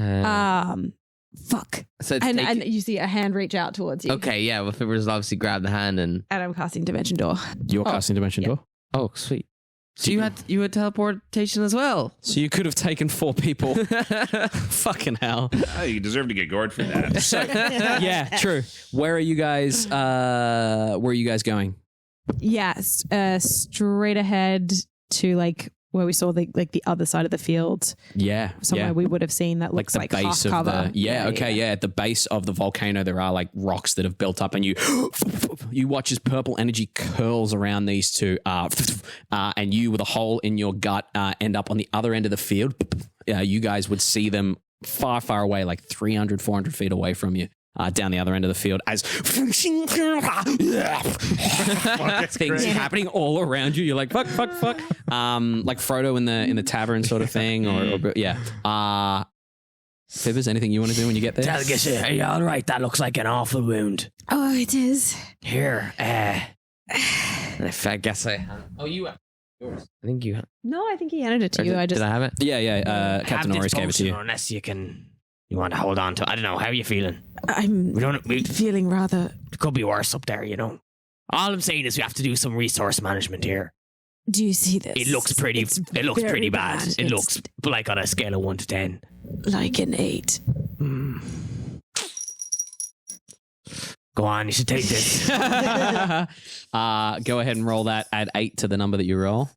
Fuck. So and you see a hand reach out towards you. okay, yeah. Well, Fibbers obviously grabbed the hand and. And I'm casting Dimension Door. You're casting Dimension Door. Oh, sweet. So you had teleportation as well. So you could have taken 4 people. Fucking hell. Oh, you deserve to get gored for that. Yeah, true. Where are you guys? Where are you guys going? Yeah, straight ahead to like where we saw the other side of the field. Yeah, Somewhere we would have seen that looks like the base half of cover. the at the base of the volcano there are like rocks that have built up, and you watch as purple energy curls around these two, and you with a hole in your gut end up on the other end of the field. You guys would see them far away, like 300-400 feet away from you. Down the other end of the field as things happening all around you. You're like, fuck. Like Frodo in the tavern sort of thing. Or yeah. Fibbers, anything you want to do when you get there? Are you all right? That looks like an awful wound. Oh, it is. Here, If I guess I. Oh, you. Yours. I think you. No, I think he handed it to you. Did I have it? Yeah. Captain Norris gave it to you. Unless you can. You want to hold on to. I don't know. How are you feeling? I'm feeling rather. It could be worse up there, you know. All I'm saying is we have to do some resource management here. Do you see this? It looks pretty. It looks very pretty bad. bad. It looks like on a scale of 1 to 10. Like an 8. Go on, you should take this. Go ahead and roll that. Add 8 to the number that you roll.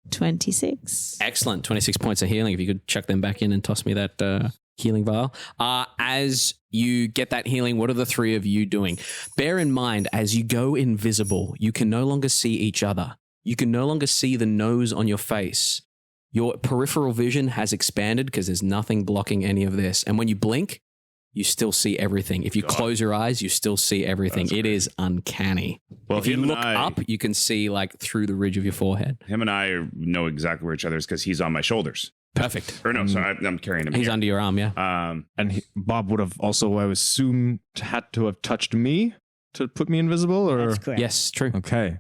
26. Excellent. 26 points of healing. If you could chuck them back in and toss me that healing vial. As you get that healing, what are the three of you doing? Bear in mind, as you go invisible, you can no longer see each other. You can no longer see the nose on your face. Your peripheral vision has expanded because there's nothing blocking any of this. And when you blink, you still see everything. If you close your eyes, you still see everything. It is uncanny. Well, if you look up, you can see like through the ridge of your forehead. Him and I know exactly where each other is because he's on my shoulders. Perfect. Or no, sorry, I'm carrying him. He's here. under your arm, yeah. And Bob would have also, I would assume, had to have touched me to put me invisible, or That's correct. Yes, true. okay.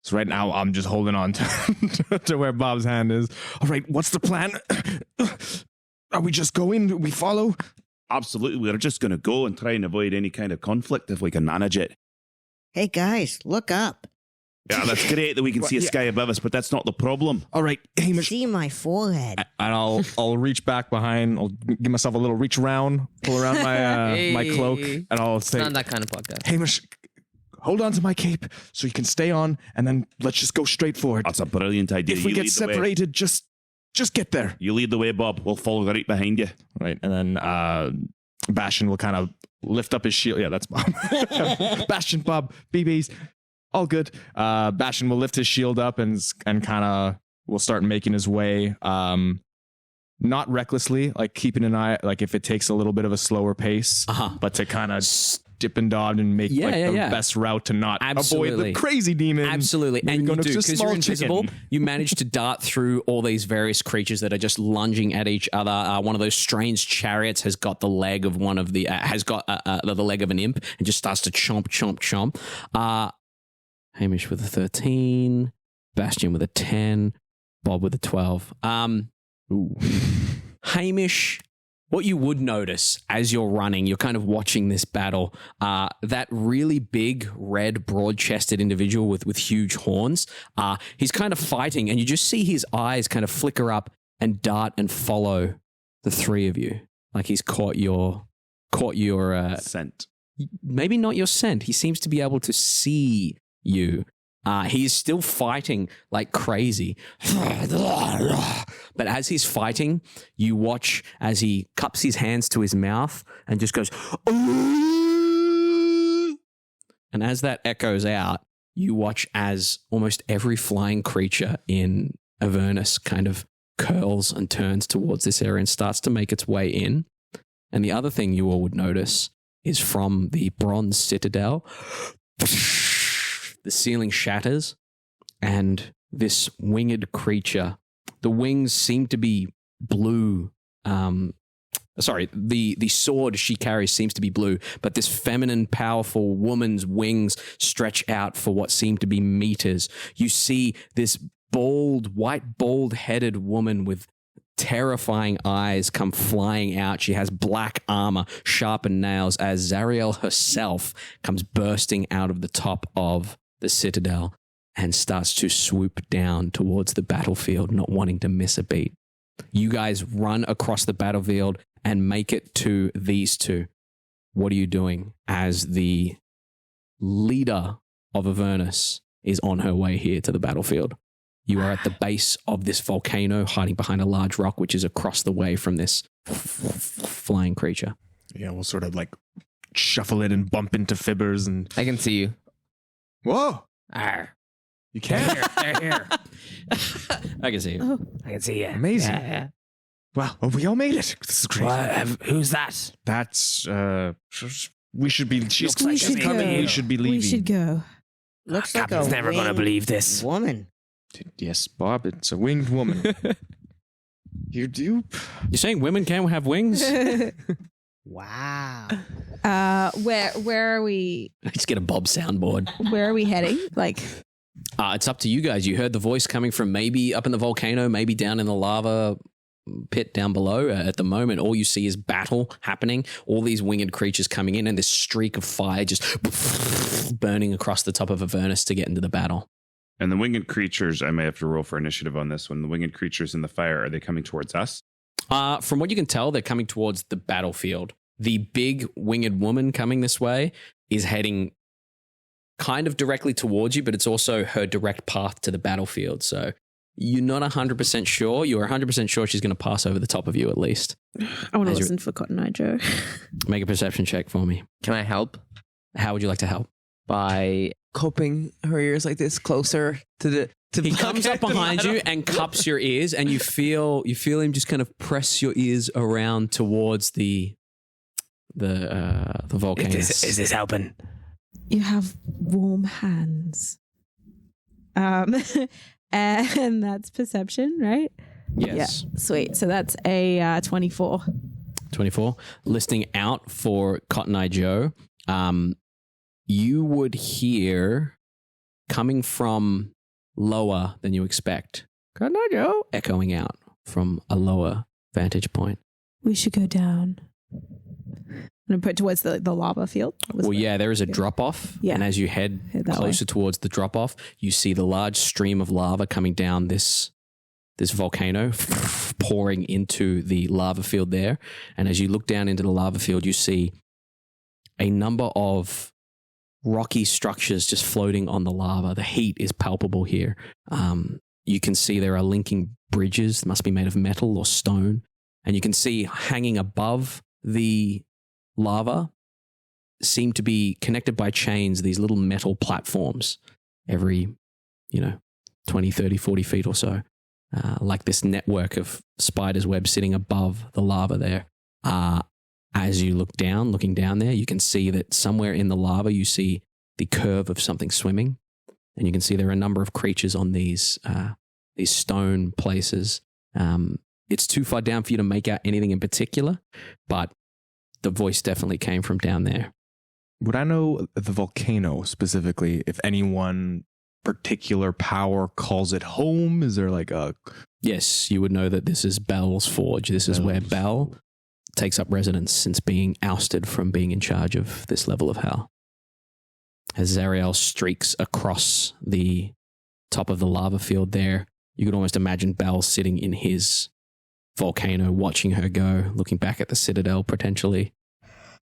So right now I'm just holding on to to where Bob's hand is. All right, what's the plan? Are we just going? We follow? Absolutely. We're just going to go and try and avoid any kind of conflict if we can manage it. Hey guys, look up. Yeah, that's great that we can see a sky above us, but that's not the problem. All right, Hamish. See my forehead. And I'll reach back behind. I'll give myself a little reach around, pull around my my cloak, and I'll say, Not that kind of podcast. Hamish, hold on to my cape so you can stay on, and then let's just go straight forward. That's a brilliant idea. If we You get lead the way. separated, just get there. You lead the way, Bob. We'll follow right behind you. Right, and then Bastion will kind of lift up his shield. Yeah, that's Bob. Bastion, Bob, BBs, all good. Bastion will lift his shield up and kind of will start making his way. Not recklessly, like keeping an eye, like if it takes a little bit of a slower pace, but to kind of dip and dodge and make the best route to not avoid the crazy demons. Absolutely. Maybe And go you to do, just because small you're invisible, chicken. you manage to dart through all these various creatures that are just lunging at each other. One of those strange chariots has got the leg of one of the, the leg of an imp and just starts to chomp. Hamish with a 13, Bastion with a 10, Bob with a 12. Hamish, What you would notice as you're running, you're kind of watching this battle, that really big, red, broad-chested individual with huge horns, he's kind of fighting, and you just see his eyes kind of flicker up and dart and follow the three of you. Like he's caught your Scent. maybe not your scent. He seems to be able to see you. He is still fighting like crazy. But as he's fighting, you watch as he cups his hands to his mouth and just goes, "Ooh!" And as that echoes out, you watch as almost every flying creature in Avernus kind of curls and turns towards this area and starts to make its way in. And the other thing you all would notice is from the bronze citadel, the ceiling shatters, and this winged creature, the wings seem to be blue. The sword she carries seems to be blue, but this feminine, powerful woman's wings stretch out for what seem to be meters. You see this bald-headed woman with terrifying eyes come flying out. She has black armor, sharpened nails, as Zariel herself comes bursting out of the top of the citadel and starts to swoop down towards the battlefield, not wanting to miss a beat. You guys run across the battlefield and make it to these two. What are you doing as the leader of Avernus is on her way here to the battlefield? You are at the base of this volcano, hiding behind a large rock, which is across the way from this flying creature. Yeah, we'll sort of like shuffle it and bump into Fibbers and... I can see you. Whoa! Arr. You can't? They're here. I can see you. I can see you. Amazing. Yeah. Wow, well, we all made it. This is great. Who's that? That's, we should be... She's We should coming. go. We should be leaving. We should go. Looks like Captain's a never gonna winged believe this. woman. Yes, Bob, it's a winged woman. You do? You're saying women can't have wings? Wow. Where are we? Just get a Bob soundboard. Where are we heading? Like, It's up to you guys. You heard the voice coming from maybe up in the volcano, maybe down in the lava pit down below. At the moment, all you see is battle happening. All these winged creatures coming in, and this streak of fire just burning across the top of Avernus to get into the battle. And the winged creatures, I may have to roll for initiative on this one. The winged creatures in the fire, are they coming towards us? From what you can tell, they're coming towards the battlefield. The big winged woman coming this way is heading kind of directly towards you, but it's also her direct path to the battlefield. So you're not 100% sure. You're 100% sure she's going to pass over the top of you at least. I want to As you- listen for Cotton Eye Joe. Make a perception check for me. Can I help How would you like to help? by cupping her ears like this closer to the? He comes up behind you and cups your ears, and you feel him just kind of press your ears around towards the volcanoes. Is this helping? You have warm hands. And that's perception, right? Yes. Yeah. Sweet. So that's a 24. 24. Listing out for Cotton Eye Joe, you would hear coming from lower than you expect. Cotton Eye Joe echoing out from a lower vantage point. We should go down. And put towards the lava field. Well, yeah, there is a drop off. Yeah. And as you head Head that closer towards the drop off, you see the large stream of lava coming down this volcano, pouring into the lava field there. And as you look down into the lava field, you see a number of rocky structures just floating on the lava. The heat is palpable here. You can see there are linking bridges, must be made of metal or stone. And you can see hanging above the lava seem to be connected by chains, these little metal platforms every, 20, 30, 40 feet or so. Like this network of spider's web sitting above the lava there. As you looking down there, you can see that somewhere in the lava you see the curve of something swimming. And you can see there are a number of creatures on these stone places. It's too far down for you to make out anything in particular, but the voice definitely came from down there. Would I know the volcano specifically, if anyone particular power calls it home? Is there like a... Yes, you would know that this is Bel's Forge. This is where Bel takes up residence since being ousted from being in charge of this level of hell. As Zariel streaks across the top of the lava field there, you could almost imagine Bell sitting in his volcano, watching her go, looking back at the citadel potentially,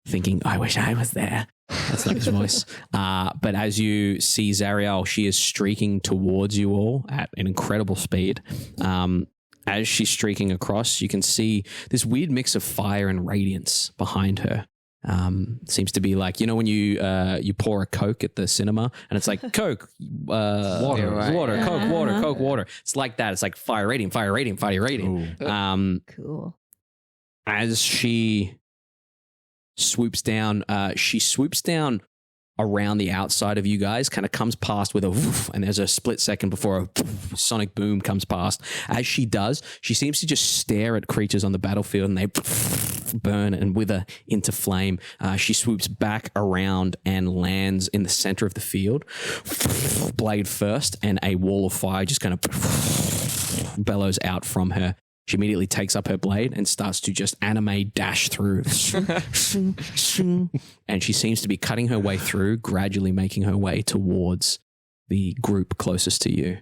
thinking, I wish I was there. That's not his voice. But as you see Zariel, she is streaking towards you all at an incredible speed. As she's streaking across, you can see this weird mix of fire and radiance behind her. Seems to be like, you know, when you pour a Coke at the cinema and it's like Coke, water, water, Coke, water, Coke, water. It's like that. It's like fire radiant, fire radiant, fire radiant. Cool. As she swoops down around the outside of you guys, kind of comes past with a woof, and there's a split second before a woof, sonic boom comes past. As she does, she seems to just stare at creatures on the battlefield and they burn and wither into flame. She swoops back around and lands in the center of the field, blade first, and a wall of fire just kind of bellows out from her. She immediately takes up her blade and starts to just anime dash through. And she seems to be cutting her way through, gradually making her way towards the group closest to you.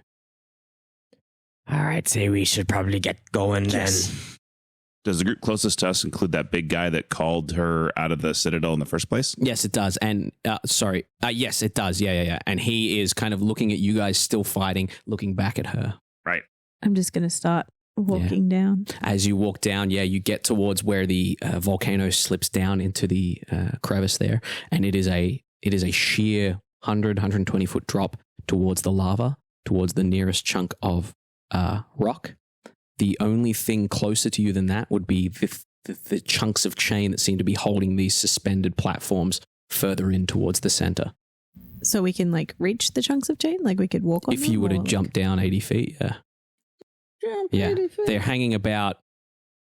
All right, say we should probably get going then. Does the group closest to us include that big guy that called her out of the citadel in the first place? Yes, it does. And yes, it does. Yeah. And he is kind of looking at you guys still fighting, looking back at her. Right. I'm just going to start walking down. As you walk down, you get towards where the volcano slips down into the crevice there, and it is a sheer 120 foot drop towards the lava, towards the nearest chunk of rock. The only thing closer to you than that would be the chunks of chain that seem to be holding these suspended platforms further in towards the center. So we can like reach the chunks of chain? Like we could walk on if them? you were to or, jump down 80 feet, they're hanging about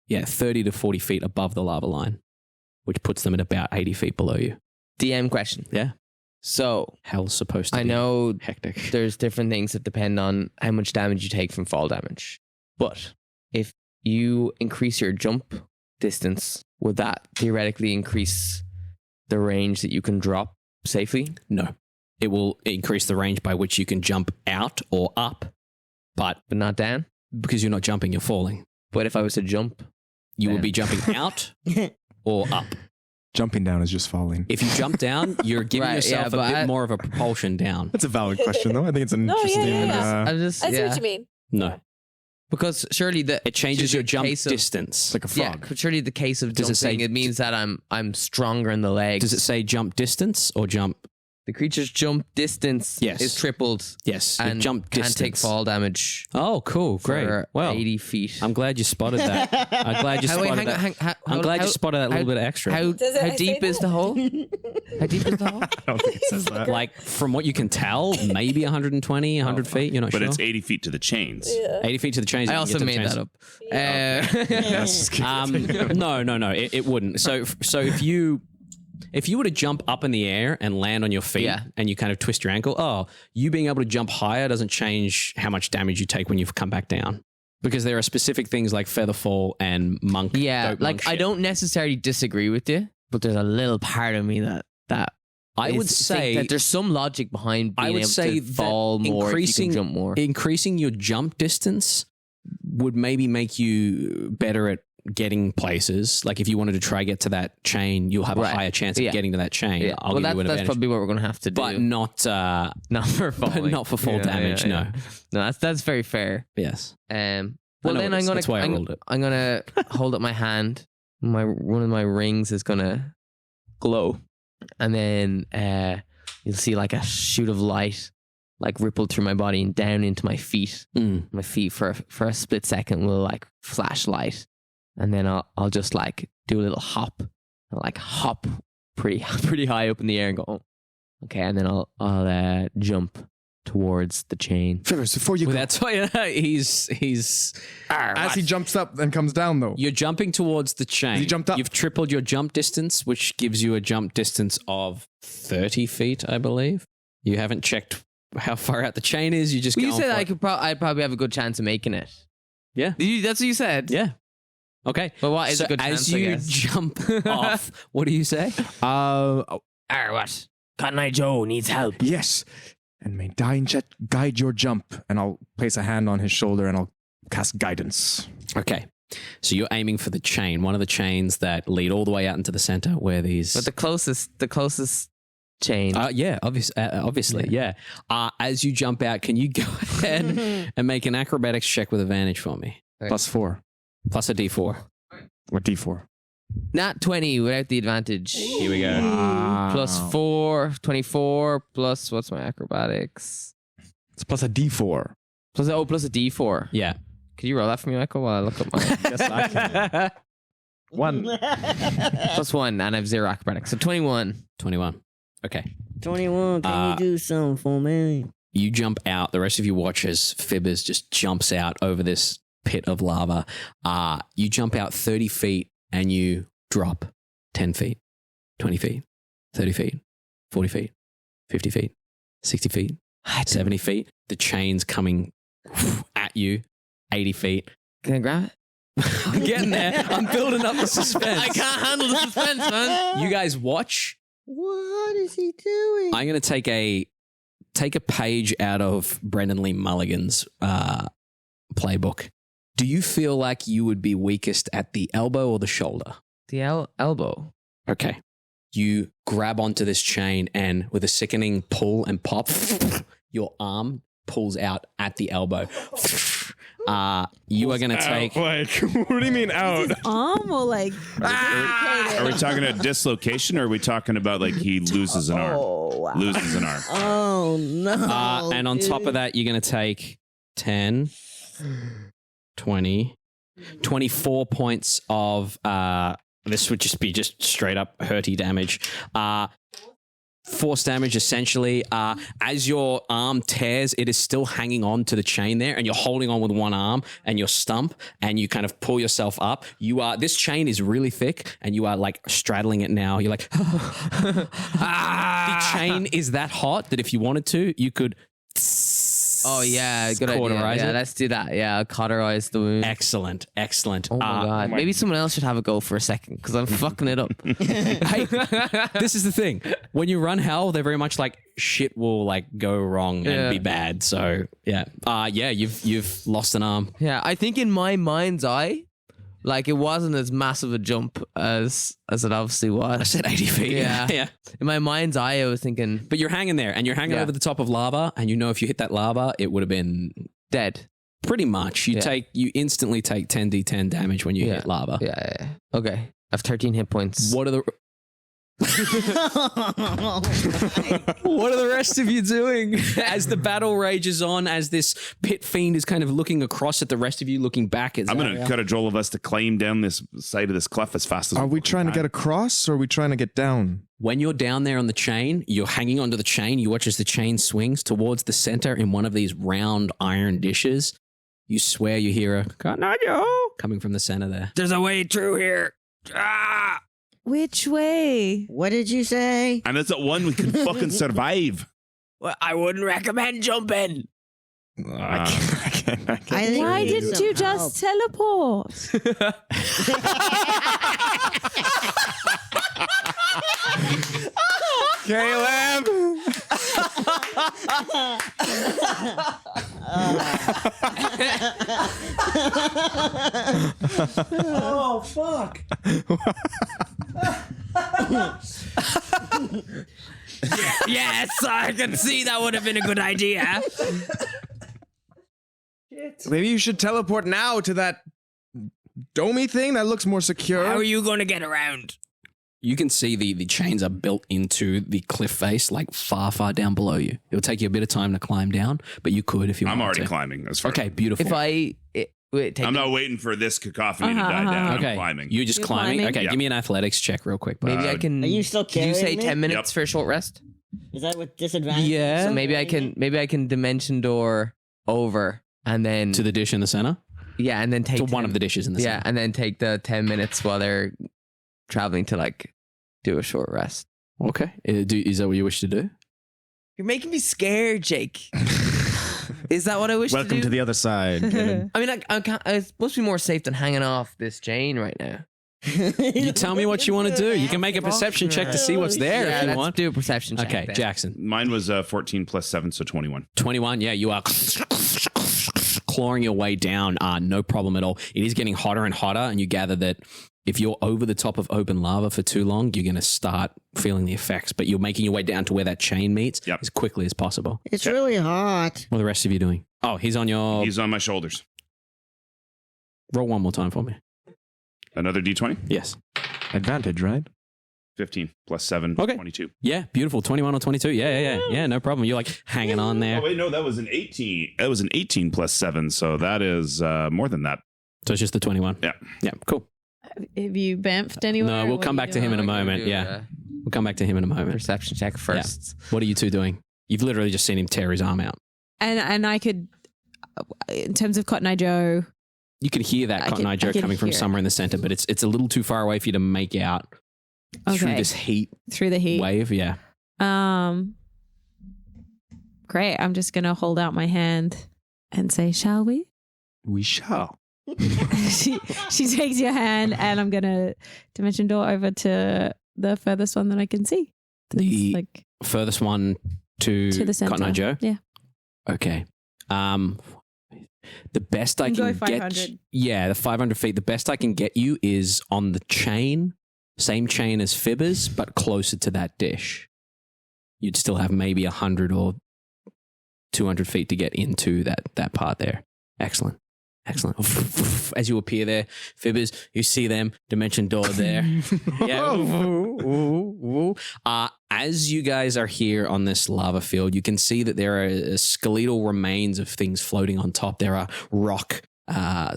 30 to 40 feet above the lava line, which puts them at about 80 feet below you. DM question. Yeah. So hell's supposed to be I know hectic. There's different things that depend on how much damage you take from fall damage. But if you increase your jump distance, would that theoretically increase the range that you can drop safely? No. It will increase the range by which you can jump out or up, but not down? Because you're not jumping, you're falling. But if I was to jump, you would be jumping out or up. Jumping down is just falling. If you jump down, you're giving yourself a bit more of a propulsion down. That's a valid question, though. I think it's an interesting. I see what you mean. No. Because surely it changes your jump distance. Like a frog. Yeah, but surely the case of Does jumping, it say- it means that I'm stronger in the legs. Does it say jump distance or jump? The creature's jump distance is tripled. Yes, your and jump can distance. take fall damage. Oh, cool, great. For Well, 80 feet. I'm glad you spotted that. I'm glad you spotted that. I'm glad you spotted that little bit extra. How deep is the hole? How deep is the hole? I don't think it says that. Like, from what you can tell, maybe 120, 100 feet. You're not But sure. it's 80 feet to the chains. 80 feet to the chains. I you can also get to the made chains. that up. No, it wouldn't. So if you were to jump up in the air and land on your feet and you kind of twist your ankle, you being able to jump higher doesn't change how much damage you take when you come back down. Because there are specific things like feather fall and monk. Yeah, dope like monk I shit. don't necessarily disagree with you, but there's a little part of me that I would think say that there's some logic behind being I would able say to fall that more if you can jump more. Increasing your jump distance would maybe make you better at getting places. Like if you wanted to try get to that chain, you'll have a higher chance of getting to that chain. Yeah. I'll Well, give you an that's advantage. probably what we're going to have to do. But not for falling. but not for full damage. No. No, that's very fair. Yes. Well, then that's why I rolled it. I'm gonna hold up my hand. One of my rings is gonna glow, and then you'll see like a shoot of light, like ripple through my body and down into my feet. My feet for a split second will like flash light, and then I'll just like do a little hop, like hop pretty high up in the air and go, oh, okay, and then I'll jump towards the chain. Fivers, before you go. That's why he's As he jumps up and comes down, though. You're jumping towards the chain. He jumped up. You've tripled your jump distance, which gives you a jump distance of 30 feet, I believe. You haven't checked how far out the chain is. You just Well, you going said for I it. could I'd probably have a good chance of making it. Yeah. That's what you said. Yeah. Okay. But what is so a good as chance, I you guess? jump off, what do you say? What? Cotton Eye Joe needs help. Yes. And may Dying Jet guide your jump. And I'll place a hand on his shoulder and I'll cast guidance. Okay. So you're aiming for the chain, one of the chains that lead all the way out into the center where these... But the closest chain. Yeah, obviously, yeah. As you jump out, can you go ahead and make an acrobatics check with advantage for me? +4. Plus a d4. Or D4. Not 20 without the advantage. Here we go. Plus 4, 24, plus what's my acrobatics? It's plus a D4. Plus a D4. Yeah. Could you roll that for me, Michael, while I look up my... Yes, I can. 1. Plus 1, and I have 0 acrobatics. So 21. 21. Okay. 21, can you do something for me? You jump out. The rest of you watch as Fibbers just jumps out over this pit of lava. You jump out 30 feet and you drop 10 feet, 20 feet, 30 feet, 40 feet, 50 feet, 60 feet, 70 feet. The chain's coming at you, 80 feet. Can I grab it? I'm getting there. I'm building up the suspense. I can't handle the suspense, man. You guys watch. What is he doing? I'm going to take a page out of Brendan Lee Mulligan's playbook. Do you feel like you would be weakest at the elbow or the shoulder? The elbow. Okay. You grab onto this chain and with a sickening pull and pop, your arm pulls out at the elbow. You are going to take... Like, what do you mean out? His arm or like... Are we talking a dislocation or are we talking about like he loses an arm? wow. Loses an arm. Oh, no. and on top of that, you're going to take 10, 20, 24 points of... this would just be straight up hurty damage. Force damage, essentially. As your arm tears, it is still hanging on to the chain there, and you're holding on with one arm and your stump, and you kind of pull yourself up. This chain is really thick, and you are like straddling it now. You're like, the chain is that hot that if you wanted to, you could. Oh, yeah. Good idea. Cauterize Yeah, it. let's do that. Yeah, I'll cauterize the wound. Excellent. Oh, my God. Maybe someone else should have a go for a second because I'm fucking it up. Hey, this is the thing. When you run hell, they're very much like shit will like go wrong and be bad. So yeah, you've lost an arm. Yeah, I think in my mind's eye, like it wasn't as massive a jump as it obviously was. I said 80 feet. Yeah. yeah. In my mind's eye, I was thinking But you're hanging there, and you're hanging Yeah. over the top of lava, and you know if you hit that lava, it would have been dead. pretty much. You instantly take 10d10 damage when you hit lava. Yeah. Okay, I have 13 hit points. What are the What are the rest of you doing as the battle rages on? As this pit fiend is kind of looking across at the rest of you, looking back at I'm going to Zaria? encourage all of us to climb down this side of this cliff as fast as Are we trying to get across or are we trying to get down? When you're down there on the chain, you're hanging onto the chain. You watch as the chain swings towards the center in one of these round iron dishes. You swear you hear a "Carnaggio" coming from the center there. There's a way through here. Ah! Which way? What did you say? And it's at one we can fucking survive. Well, I wouldn't recommend jumping. I can't. I think Why we need didn't some you help. just teleport? Caleb! Oh, fuck. Yes, I can see that would have been a good idea. Maybe you should teleport now to that domey thing that looks more secure. How are you going to get around? You can see the chains are built into the cliff face, like far, far down below you. It'll take you a bit of time to climb down, but you could if you I'm wanted already to. climbing. As far Okay, beautiful. If I take I'm not waiting for this cacophony to die down. okay, I'm climbing. you're just You're climbing? climbing? Okay, Yeah. give me an athletics check real quick. maybe I can. Are you still Did you say carrying me? 10 minutes Yep. for a short rest? Is that with disadvantage? Yeah. So maybe I can dimension door over and then To the dish in the center? and then take To one 10 of the dishes in the yeah, center. and then take the 10 minutes while they're traveling to like do a short rest. Okay. Is that what you wish to do? You're making me scared, Jake. Is that what I wish Welcome to do? to the other side. Kevin. I mean, I can't, it's supposed to be more safe than hanging off this chain right now. You tell me what you want to do. You can make a perception check to see what's there if you let's want. do a perception check. Okay, then. Jackson. Mine was 14 plus 7, so 21. 21. Yeah, you are clawing your way down. No problem at all. It is getting hotter and hotter, and you gather that if you're over the top of open lava for too long, you're going to start feeling the effects. But you're making your way down to where that chain meets as quickly as possible. It's really hot. What are the rest of you doing? Oh, he's on your... He's on my shoulders. Roll one more time for me. Another D20? Yes. Advantage, right? 15 plus 7, Okay. 22. Yeah, beautiful. 21 or 22. Yeah, no problem. You're like hanging on there. Oh, wait, no, that was an 18. That was an 18 plus 7, so that is more than that. So it's just the 21. Yeah. Yeah, cool. Have you bamfed anywhere? No, we'll come back to him in a moment. Yeah. We'll come back to him in a moment. Perception check first. What are you two doing? You've literally just seen him tear his arm out. And I could, in terms of Cotton Eye Joe, You can hear that Cotton Eye Joe coming from hear it. somewhere in the center, but it's a little too far away for you to make out through Okay. this heat through the heat. wave. Yeah. Great. I'm just going to hold out my hand and say, shall we? We shall. she takes your hand, and I'm going to dimension door over to the furthest one that I can see. The like furthest one to the center. Cotton Eye Joe? Yeah. Okay. The best I You can go get, 500. yeah, the 500 feet. The best I can get you is on the chain, same chain as Fibbers, but closer to that dish. You'd still have maybe 100 or 200 feet to get into that part there. Excellent. As you appear there, Fibbers, you see them, dimension door there. Yeah. As you guys are here on this lava field, you can see that there are skeletal remains of things floating on top. There are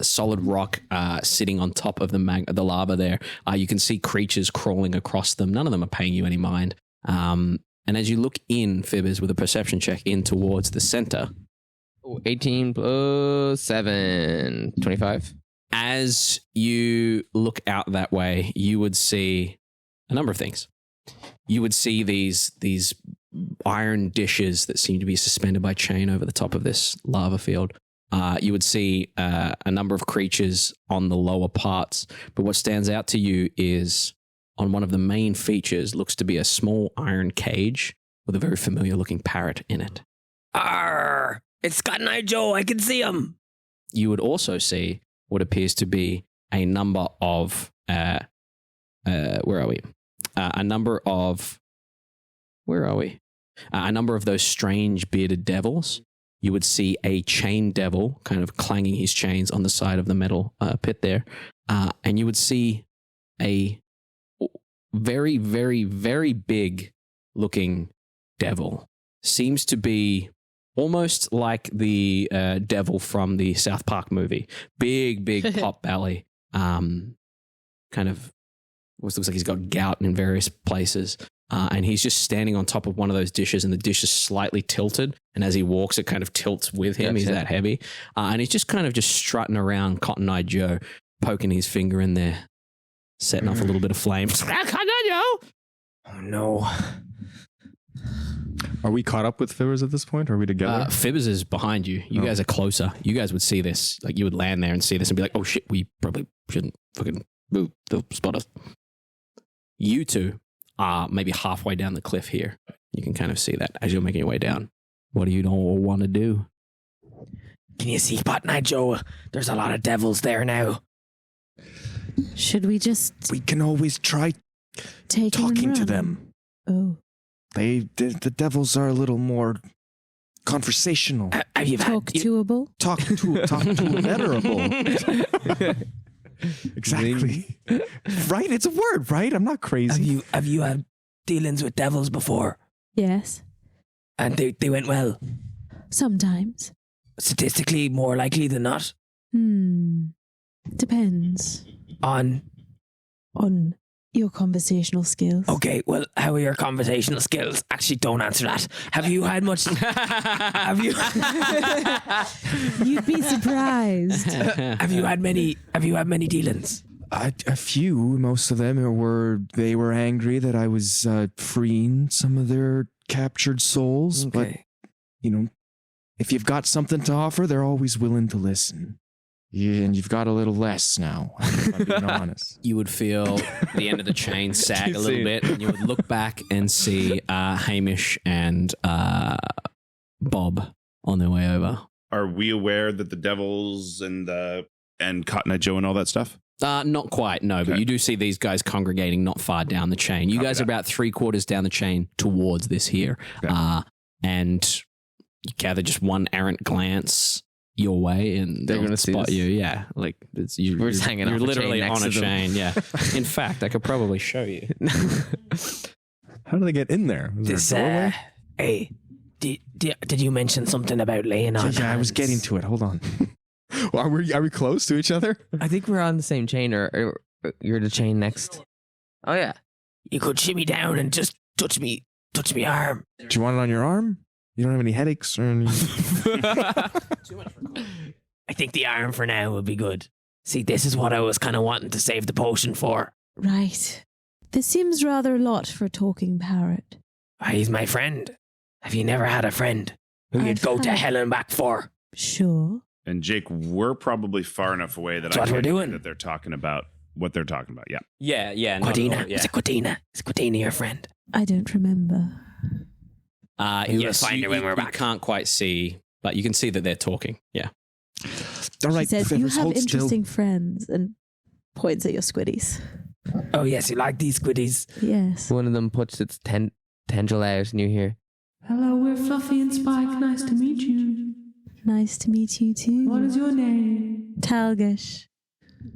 solid rock sitting on top of the lava there. You can see creatures crawling across them. None of them are paying you any mind. And as you look in, Fibbers, with a perception check in towards the center, 18 plus 7, 25. as you look out that way, you would see a number of things. You would see these iron dishes that seem to be suspended by chain over the top of this lava field. You would see a number of creatures on the lower parts, but what stands out to you is on one of the main features looks to be a small iron cage with a very familiar looking parrot in it. Arr! It's Cotton Eye Joe. I can see him. You would also see what appears to be a number of where are we? A number of those strange bearded devils. You would see a chain devil kind of clanging his chains on the side of the metal pit there, and you would see a very, very, very big looking devil. Seems to be almost like the devil from the South Park movie. Big pot belly. Kind of looks like he's got gout in various places. And he's just standing on top of one of those dishes, and the dish is slightly tilted. And as he walks, it kind of tilts with him. He's that heavy. And he's just kind of just strutting around Cotton Eye Joe, poking his finger in there, setting off a little bit of flame. Cotton Eye Joe! Oh no. Are we caught up with Fibbers at this point? Are we together? Fibbers is behind you. You guys are closer. You guys would see this. Like, you would land there and see this and be like, oh shit, we probably shouldn't fucking move. They'll spot us. You two are maybe halfway down the cliff here. You can kind of see that as you're making your way down. What do you all want to do? Can you see Cotton Eye Joe? There's a lot of devils there now. Should we just We can always try take talking and to run? them. Oh, The devils are a little more conversational. Have you talk toable. Talk to venerable. Exactly. Right? It's a word, right? I'm not crazy. Have you had dealings with devils before? Yes, And they went well. sometimes. Statistically more likely than not. Depends On your conversational skills. okay, well, how are your conversational skills? Actually, don't answer that. Have you had much? have you? You'd be surprised. Have you had many? Have you had many dealings? A few. Most of them they were angry that I was freeing some of their captured souls, but Okay. if you've got something to offer, they're always willing to listen. Yeah, and you've got a little less now, if I'm being honest. You would feel the end of the chain sag a little bit, and you would look back and see Hamish and Bob on their way over. Are we aware that the devils and Cotton Eye Joe and all that stuff? Not quite, no, but you do see these guys congregating not far down the chain. You guys are about 3/4 down the chain towards this here. Okay. And you gather just one errant glance your way and They're they'll gonna see spot us. you. Yeah, like We're just hanging You're off a literally chain next on a to them. chain, yeah. In fact, I could probably show you. How do they get in there? Is there a doorway? Hey, did you mention something about laying on? Yeah, I was hands? getting to it. Hold on. Well, are we close to each other? I think we're on the same chain, or you're the chain next. Oh yeah. You could shimmy down and just touch me arm. Do you want it on your arm? You don't have any headaches or any... I think the arm for now would be good. See, this is what I was kind of wanting to save the potion for. Right. This seems rather a lot for a talking parrot. He's my friend. Have you never had a friend who you'd I've go to had- hell and back for? Sure. And Jake, we're probably far enough away that That's what we're can't hear doing. that they're talking about what they're talking about. Yeah. Yeah. Quadina. Is it Quadina? Is Quadina your friend? I don't remember. Yes, find her when we're back. You can't quite see, but you can see that they're talking. Yeah. All right, She says, you Flippers, have hold still. interesting friends, and points at your squiddies. Oh, yes, you like these squiddies. Yes. One of them puts its tendril out, and you hear, Hello, we're Fluffy and Spike. Nice to meet you. Nice to meet you too. What is your name? Talgish.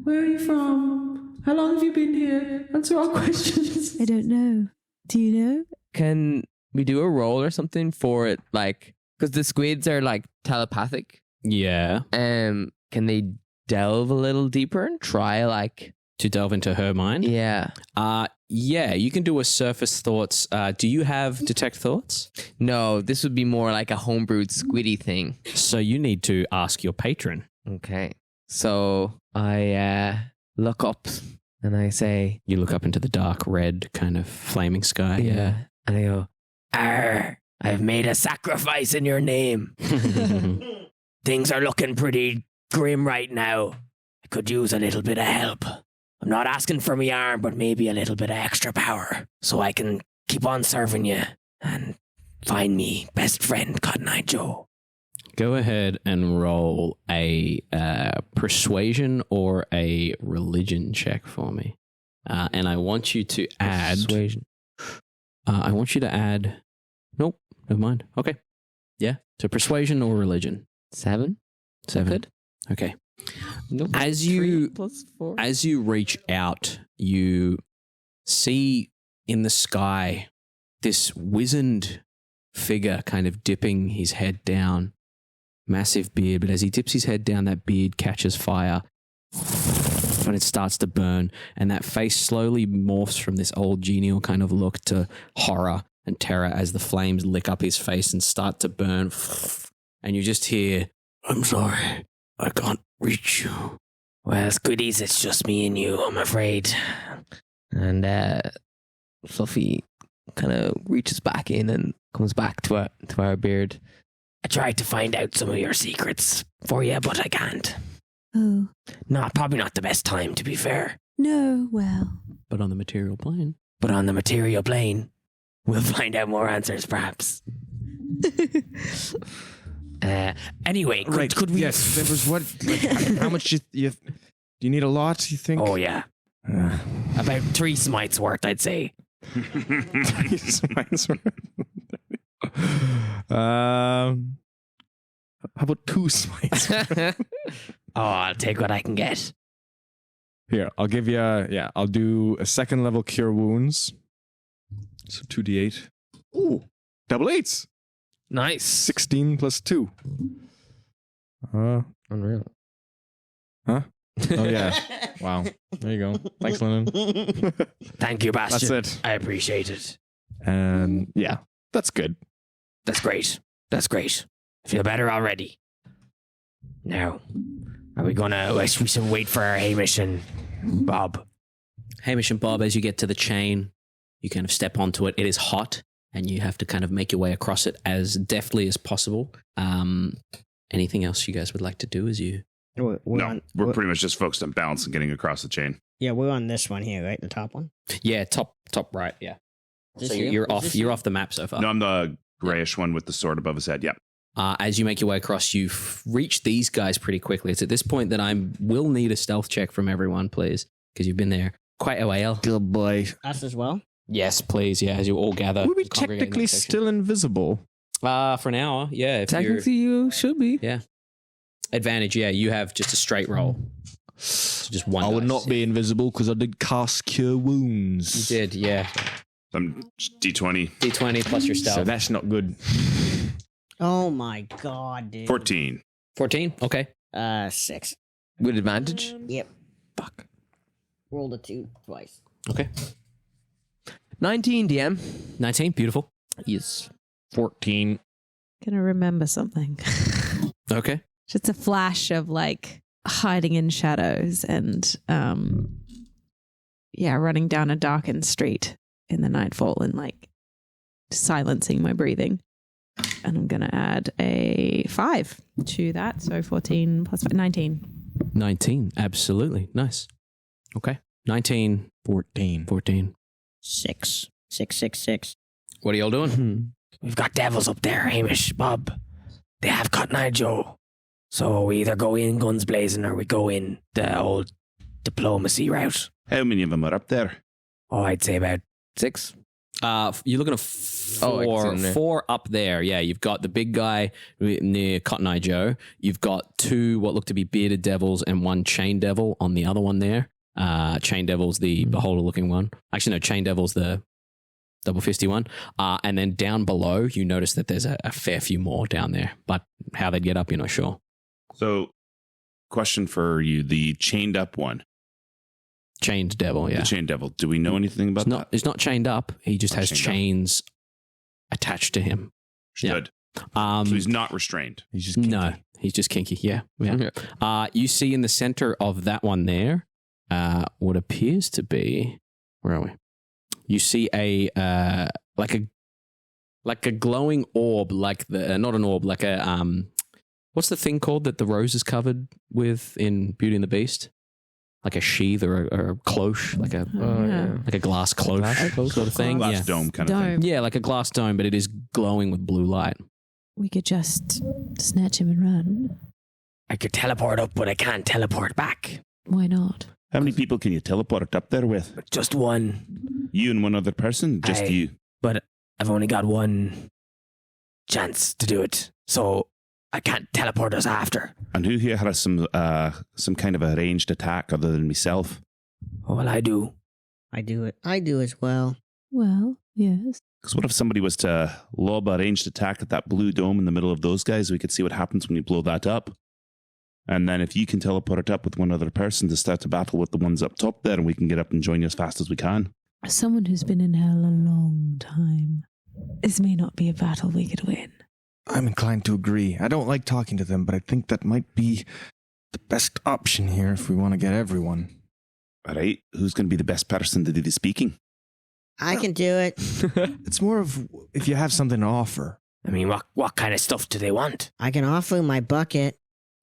Where are you from? How long have you been here? Answer our questions. I don't know. Do you know? "Can we do a roll or something for it? Like, because the squids are like telepathic. Yeah. Can they delve a little deeper and try like To delve into her mind? Yeah. Yeah, you can do a surface thoughts. Do you have detect thoughts? No, this would be more like a homebrewed squiddy thing. So you need to ask your patron. Okay. So I look up and I say, You look up into the dark red kind of flaming sky. yeah. And I go, Arr, I've made a sacrifice in your name. Things are looking pretty grim right now. I could use a little bit of help. I'm not asking for my arm, but maybe a little bit of extra power so I can keep on serving you and find me best friend, Cotton Eye Joe. Go ahead and roll a persuasion or a religion check for me. And I want you to add... persuasion. I want you to add... Nope, never mind. Okay. Yeah, to persuasion or religion. 7? 7. Good. Okay. Nope. As 3 you plus 4. As you reach out, you see in the sky this wizened figure kind of dipping his head down. Massive beard, but as he dips his head down, that beard catches fire and it starts to burn. And that face slowly morphs from this old genial kind of look to horror and terror as the flames lick up his face and start to burn. And you just hear, I'm sorry, I can't reach you. Well, Squiddies, it's just me and you, I'm afraid. And Fluffy kind of reaches back in and comes back to our beard. I tried to find out some of your secrets for you, but I can't. Oh, Probably not the best time, to be fair. no, well. But on the material plane. But on the material plane, we'll find out more answers, perhaps. Anyway, could we... Yes, there was what... Like, how much do you need a lot, you think? Oh, yeah. About 3 smites worth, I'd say. How about 2 smites? Oh, I'll take what I can get. Here, I'll give you I'll do a 2nd level cure wounds. So 2d8. Ooh, double 8s. Nice. 16 plus 2. Unreal. Huh? Oh, yeah. Wow. There you go. Thanks, Linden. Thank you, Bastion. That's it. I appreciate it. And yeah, that's good. That's great. That's great. I feel better already. Now, are we gonna... We should wait for Hamish and Bob. Hamish and Bob, as you get to the chain, you kind of step onto it. It is hot. and you have to kind of make your way across it as deftly as possible. Anything else you guys would like to do as you... We're pretty much just focused on balance and getting across the chain. Yeah, we're on this one here, right? The top one? Yeah, top right, yeah. This So here? you're Is off this you're here? off the map so far. No, I'm the grayish one with the sword above his head. Yep. As you make your way across, you reach these guys pretty quickly. It's at this point that I will need a stealth check from everyone, please, because you've been there quite a while. Good boy. Us as well? Yes, please, yeah, as you all gather. Were we to congregate in technically that section. still invisible? For an hour, yeah. If you're, Technically, you should be. yeah. Advantage, yeah, you have just a straight roll. So just one I would dice. not be invisible because I did cast Cure Wounds. You did, yeah. I'm D20. D20 plus your stealth. So that's not good. Oh my god, dude. 14. 14? Okay. 6. With advantage? Yep. Fuck. Rolled a 2 twice. Okay. 19, DM. 19, beautiful. Yes. 14. Gonna remember something. Okay. Just a flash of like hiding in shadows and running down a darkened street in the nightfall and like silencing my breathing. And I'm gonna add a 5 to that, so 14 plus 5, 19. 19, absolutely. Nice. Okay. 19, 14. 6. 6, 6, 6. What are y'all doing? We've got devils up there, Hamish, Bob. They have Cotton Eye Joe. So we either go in guns blazing or we go in the old diplomacy route. How many of them are up there? Oh, I'd say about 6. You're looking at Oh, I can see them there. 4 up there. Yeah, you've got the big guy near Cotton Eye Joe. You've got 2 what look to be bearded devils and 1 chain devil on the other one there. Chain devil's the beholder looking one. Actually, no, chain devil's the double fisty one. And then down below, you notice that there's a fair few more down there. But how they'd get up, you're not sure. So, question for you. The chained up one. Chained devil, yeah. The chained devil. Do we know anything about that? It's not chained up. He just Not has chained up. chains attached to him. Understood. So he's not restrained. He's just kinky. No, he's just kinky. Yeah. You see in the center of that one there, what appears to be, where are we? You see a like a glowing orb, like the not an orb, like a what's the thing called that the rose is covered with in Beauty and the Beast? Like a sheath or a cloche, like a like a glass cloche sort of thing. Glass Yeah. dome kind of thing. Dome. Yeah, like a glass dome, but it is glowing with blue light. We could just snatch him and run. I could teleport up, but I can't teleport back. Why not? How many people can you teleport up there with? Just one. You and one other person? Just Aye. you? But I've only got one chance to do it. So I can't teleport us after. And who here has some kind of a ranged attack other than myself? Oh, well, I do. I do it. I do as well. Well, yes. Because what if somebody was to lob a ranged attack at that blue dome in the middle of those guys? We could see what happens when you blow that up. And then if you can teleport up with one other person to start a battle with the ones up top there, and we can get up and join you as fast as we can. As someone who's been in hell a long time, this may not be a battle we could win. I'm inclined to agree. I don't like talking to them, but I think that might be the best option here if we want to get everyone. All right. Who's going to be the best person to do the speaking? I can do it. It's more of if you have something to offer. I mean, what kind of stuff do they want? I can offer my bucket.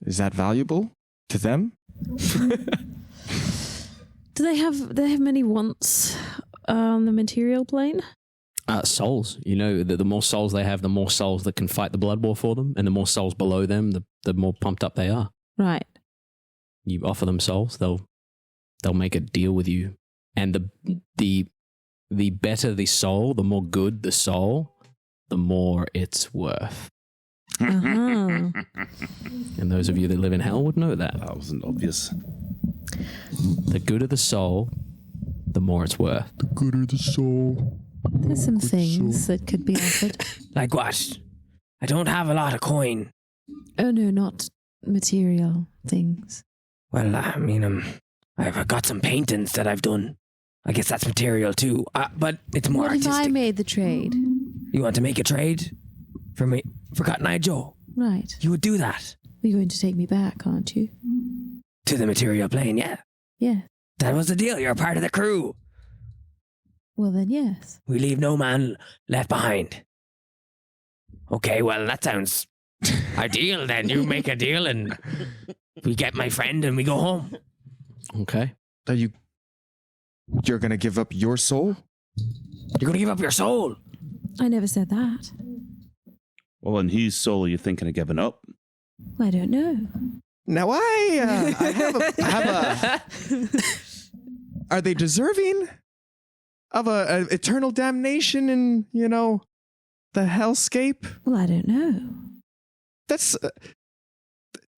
Is that valuable to them? Do they have many wants on the material plane? Souls. You know, the more souls they have, the more souls that can fight the blood war for them, and the more souls below them, the more pumped up they are. Right. You offer them souls, they'll make a deal with you, and the better the soul, the more good the soul, the more it's worth. Uh-huh. And those of you that live in hell would know that. That wasn't obvious. The gooder the soul, the more it's worth. The gooder the soul. There's some things that could be offered. Like what? I don't have a lot of coin. Oh no, not material things. Well, I mean, I've got some paintings that I've done. I guess that's material too, but it's more What if artistic. I made the trade? You want to make a trade for me for Cotton Eye Joe? Right. You would do that You're going to take me back, aren't you? to the material plane, yeah. Yeah. That was the deal. You're a part of the crew. Well, then, yes. We leave no man left behind. Okay, well, that sounds ideal then. You make a deal and we get my friend and we go home. Okay. You're gonna give up your soul? You're going to give up your soul. I never said that. Well, and whose soul are you thinking of giving up? I don't know. Now I have a are they deserving of a eternal damnation in, the hellscape? Well, I don't know. That's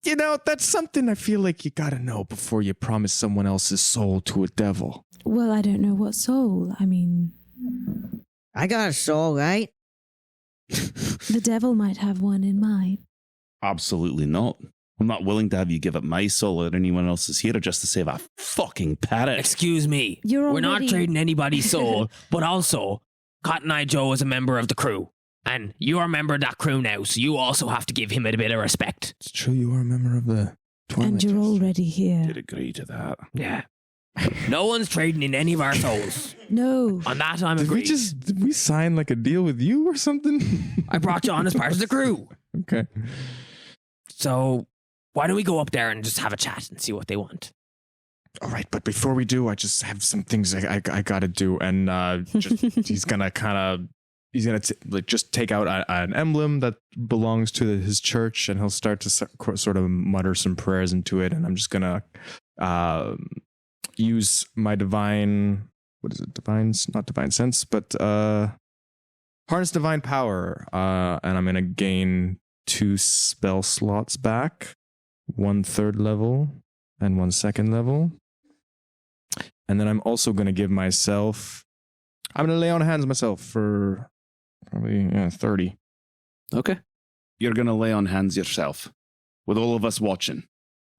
that's something I feel like you gotta know before you promise someone else's soul to a devil. Well, I don't know what soul. I mean, I got a soul, right? the devil might have one in mind. Absolutely not. I'm not willing to have you give up my soul or anyone else's here just to save a fucking parrot. Excuse me. We're not trading anybody's soul, but also, Cotton Eye Joe is a member of the crew. And you're a member of that crew now, so you also have to give him a bit of respect. It's true, you are a member of the Twilight. And you're already here. Did agree to that. Yeah. No one's trading in any of our souls. No. On that, I'm Did agreed. did we sign like a deal with you or something? I brought you on as part of the crew. Okay. So, why don't we go up there and just have a chat and see what they want? All right, but before we do, I just have some things I gotta do, and he's gonna just take out an emblem that belongs to his church, and he'll start to sort of mutter some prayers into it, and I'm just gonna use my divine, not divine sense, but harness divine power, and I'm gonna gain 2 spell slots back, 1 3rd level and 1 2nd level. And then I'm also going to give myself, I'm going to lay on hands myself for probably 30. Okay. You're going to lay on hands yourself with all of us watching.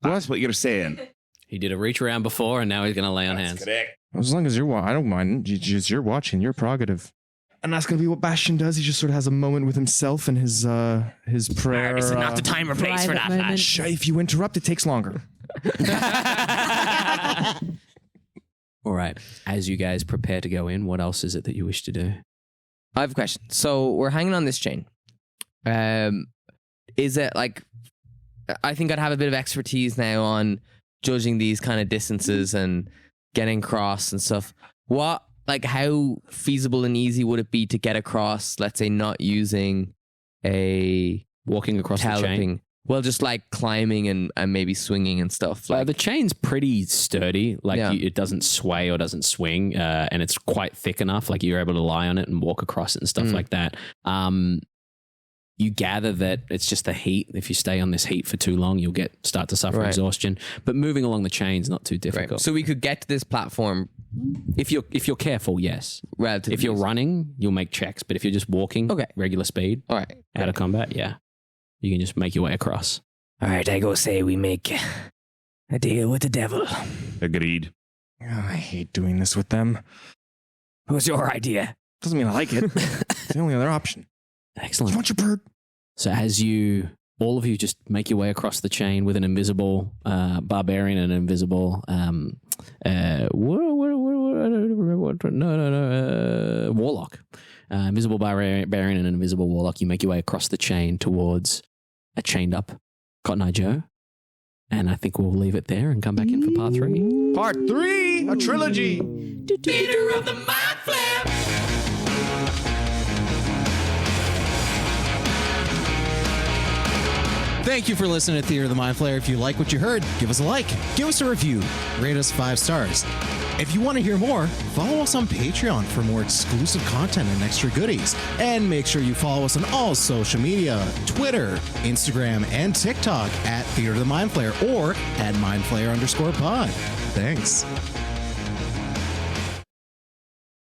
That's what you're saying. He did a reach around before, and now he's going to lay on hands. Correct. As long as I don't mind. You're watching, your prerogative. And that's going to be what Bastion does. He just sort of has a moment with himself and his prayer. This is not the time or place for that, lad. If you interrupt, it takes longer. All right. As you guys prepare to go in, what else is it that you wish to do? I have a question. So we're hanging on this chain. Is it like, I think I'd have a bit of expertise now on judging these kind of distances and getting across and stuff. How feasible and easy would it be to get across, let's say, not using a walking across the chain? Well, just like climbing and maybe swinging and stuff. The chain's pretty sturdy. It doesn't sway or doesn't swing, and it's quite thick enough. Like you're able to lie on it and walk across it and stuff like that. You gather that it's just the heat. If you stay on this heat for too long, you'll start to suffer exhaustion. But moving along the chain's not too difficult. Right. So we could get to this platform if you're careful. Yes. Relatively. If you're running, you'll make checks. But if you're just walking, regular speed, all right, out of combat, you can just make your way across. All right, I go say we make a deal with the devil. Agreed. Oh, I hate doing this with them. What was your idea? Doesn't mean I like it. It's the only other option. Excellent. You want your bird? So as all of you just make your way across the chain with an invisible barbarian and an invisible warlock. Invisible barbarian and an invisible warlock. You make your way across the chain towards a chained up Cotton Eye Joe. And I think we'll leave it there and come back in for part 3. Part 3, a trilogy. Leader of the Mind Flare. Thank you for listening to Theater of the Mind Flayer. If you like what you heard, give us a like, give us a review, rate us 5 stars. If you want to hear more, follow us on Patreon for more exclusive content and extra goodies. And make sure you follow us on all social media, Twitter, Instagram, and TikTok at Theater of the Mind Flayer or at mindflayer_pod. Thanks.